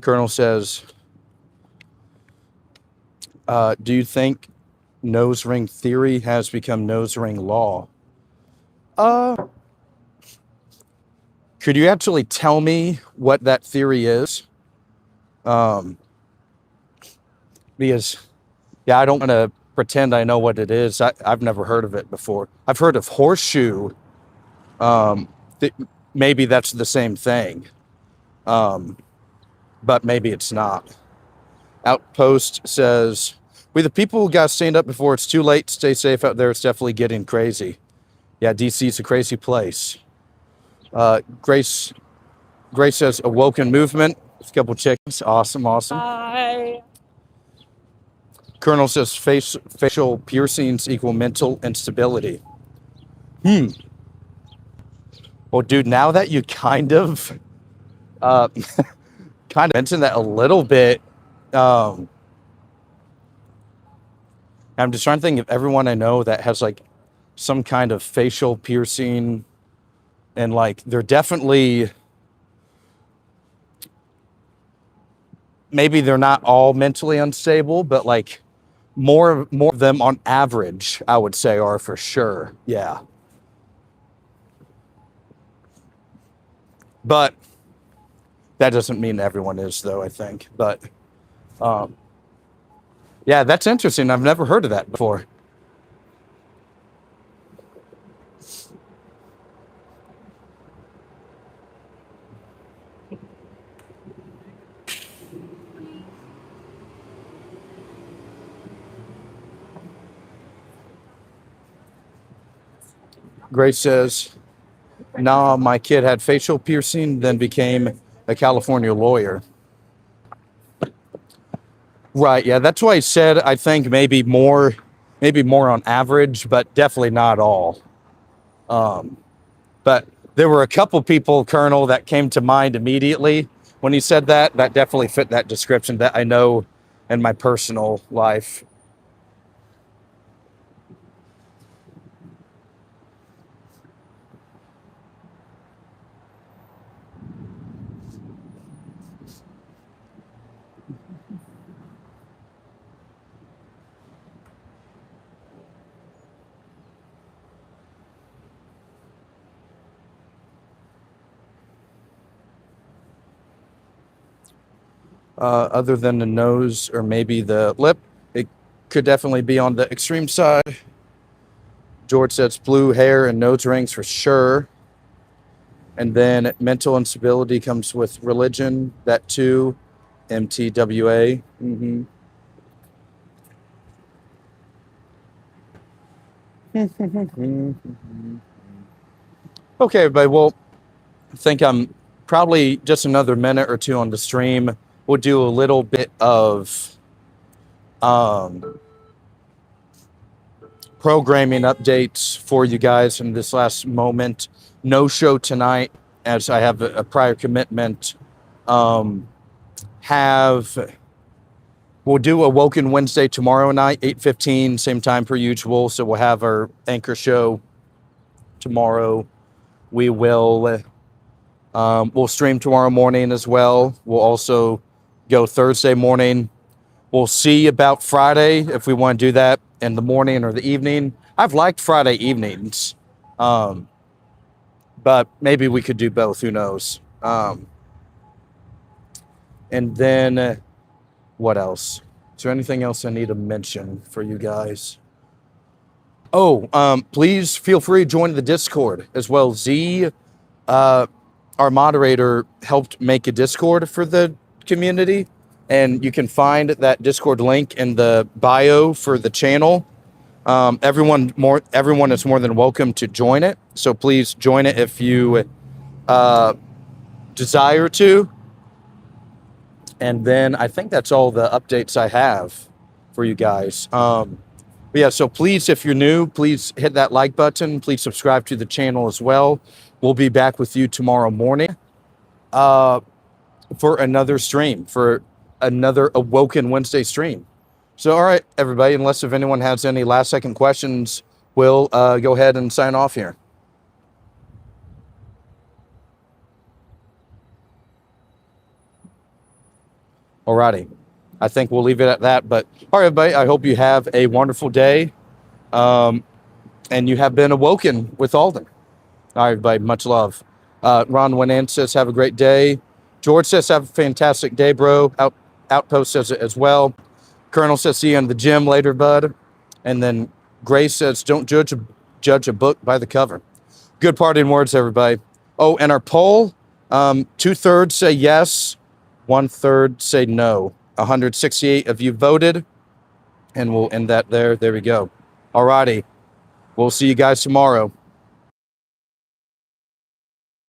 Colonel says, do you think nose ring theory has become nose ring law? Could you actually tell me what that theory is? Because, yeah, I don't want to pretend I know what it is. I've never heard of it before. I've heard of horseshoe. Maybe that's the same thing. But maybe it's not. Outpost says, we the people who got to stand up before it's too late. Stay safe out there. It's definitely getting crazy. Yeah, DC's a crazy place. Grace says, Awoken movement. A couple chickens. Awesome. Hi. Colonel says, facial piercings equal mental instability. Well, dude, now that you kind of mentioned that a little bit, I'm just trying to think of everyone I know that has like some kind of facial piercing, and like they're definitely, maybe they're not all mentally unstable, but like more of them on average, I would say, are for sure. Yeah. But that doesn't mean everyone is, though, I think. But yeah, that's interesting. I've never heard of that before. Grace says, nah, my kid had facial piercing, then became a California lawyer. Right, yeah, that's why I said I think maybe more on average, but definitely not all. But there were a couple people, Colonel, that came to mind immediately when he said that. That definitely fit that description that I know in my personal life. Other than the nose or maybe the lip, it could definitely be on the extreme side. George says blue hair and nose rings for sure. And then mental instability comes with religion, that too. MTWA. Okay, everybody. Well, I think I'm probably just another minute or two on the stream. We'll do a little bit of programming updates for you guys in this last moment. No show tonight as I have a prior commitment. We'll do Awoken Wednesday tomorrow night, 8:15, same time per usual. So we'll have our anchor show tomorrow. We'll stream tomorrow morning as well. We'll also go Thursday morning. We'll see about Friday if we want to do that in the morning or the evening. I've liked Friday evenings, but maybe we could do both. Who knows? And then what else? Is there anything else I need to mention for you guys? Oh, please feel free to join the Discord as well. Z, our moderator, helped make a Discord for the community, and you can find that Discord link in the bio for the channel. Everyone is more than welcome to join it. So please join it if you desire to. And then I think that's all the updates I have for you guys. But yeah, so please, if you're new, please hit that like button. Please subscribe to the channel as well. We'll be back with you tomorrow morning for another stream, for another Awoken Wednesday stream. So, all right, everybody, unless if anyone has any last second questions, we'll go ahead and sign off here. Alrighty. I think we'll leave it at that. But all right, everybody, I hope you have a wonderful day. And you have been awoken with Aulden. All right, everybody, much love. Ron Winan says, have a great day. George says, have a fantastic day, bro. Outpost says it as well. Colonel says, see you in the gym later, bud. And then Grace says, don't judge a book by the cover. Good parting words, everybody. Oh, and our poll, 2/3 say yes, 1/3 say no. 168 of you voted, and we'll end that there. There we go. All righty. We'll see you guys tomorrow.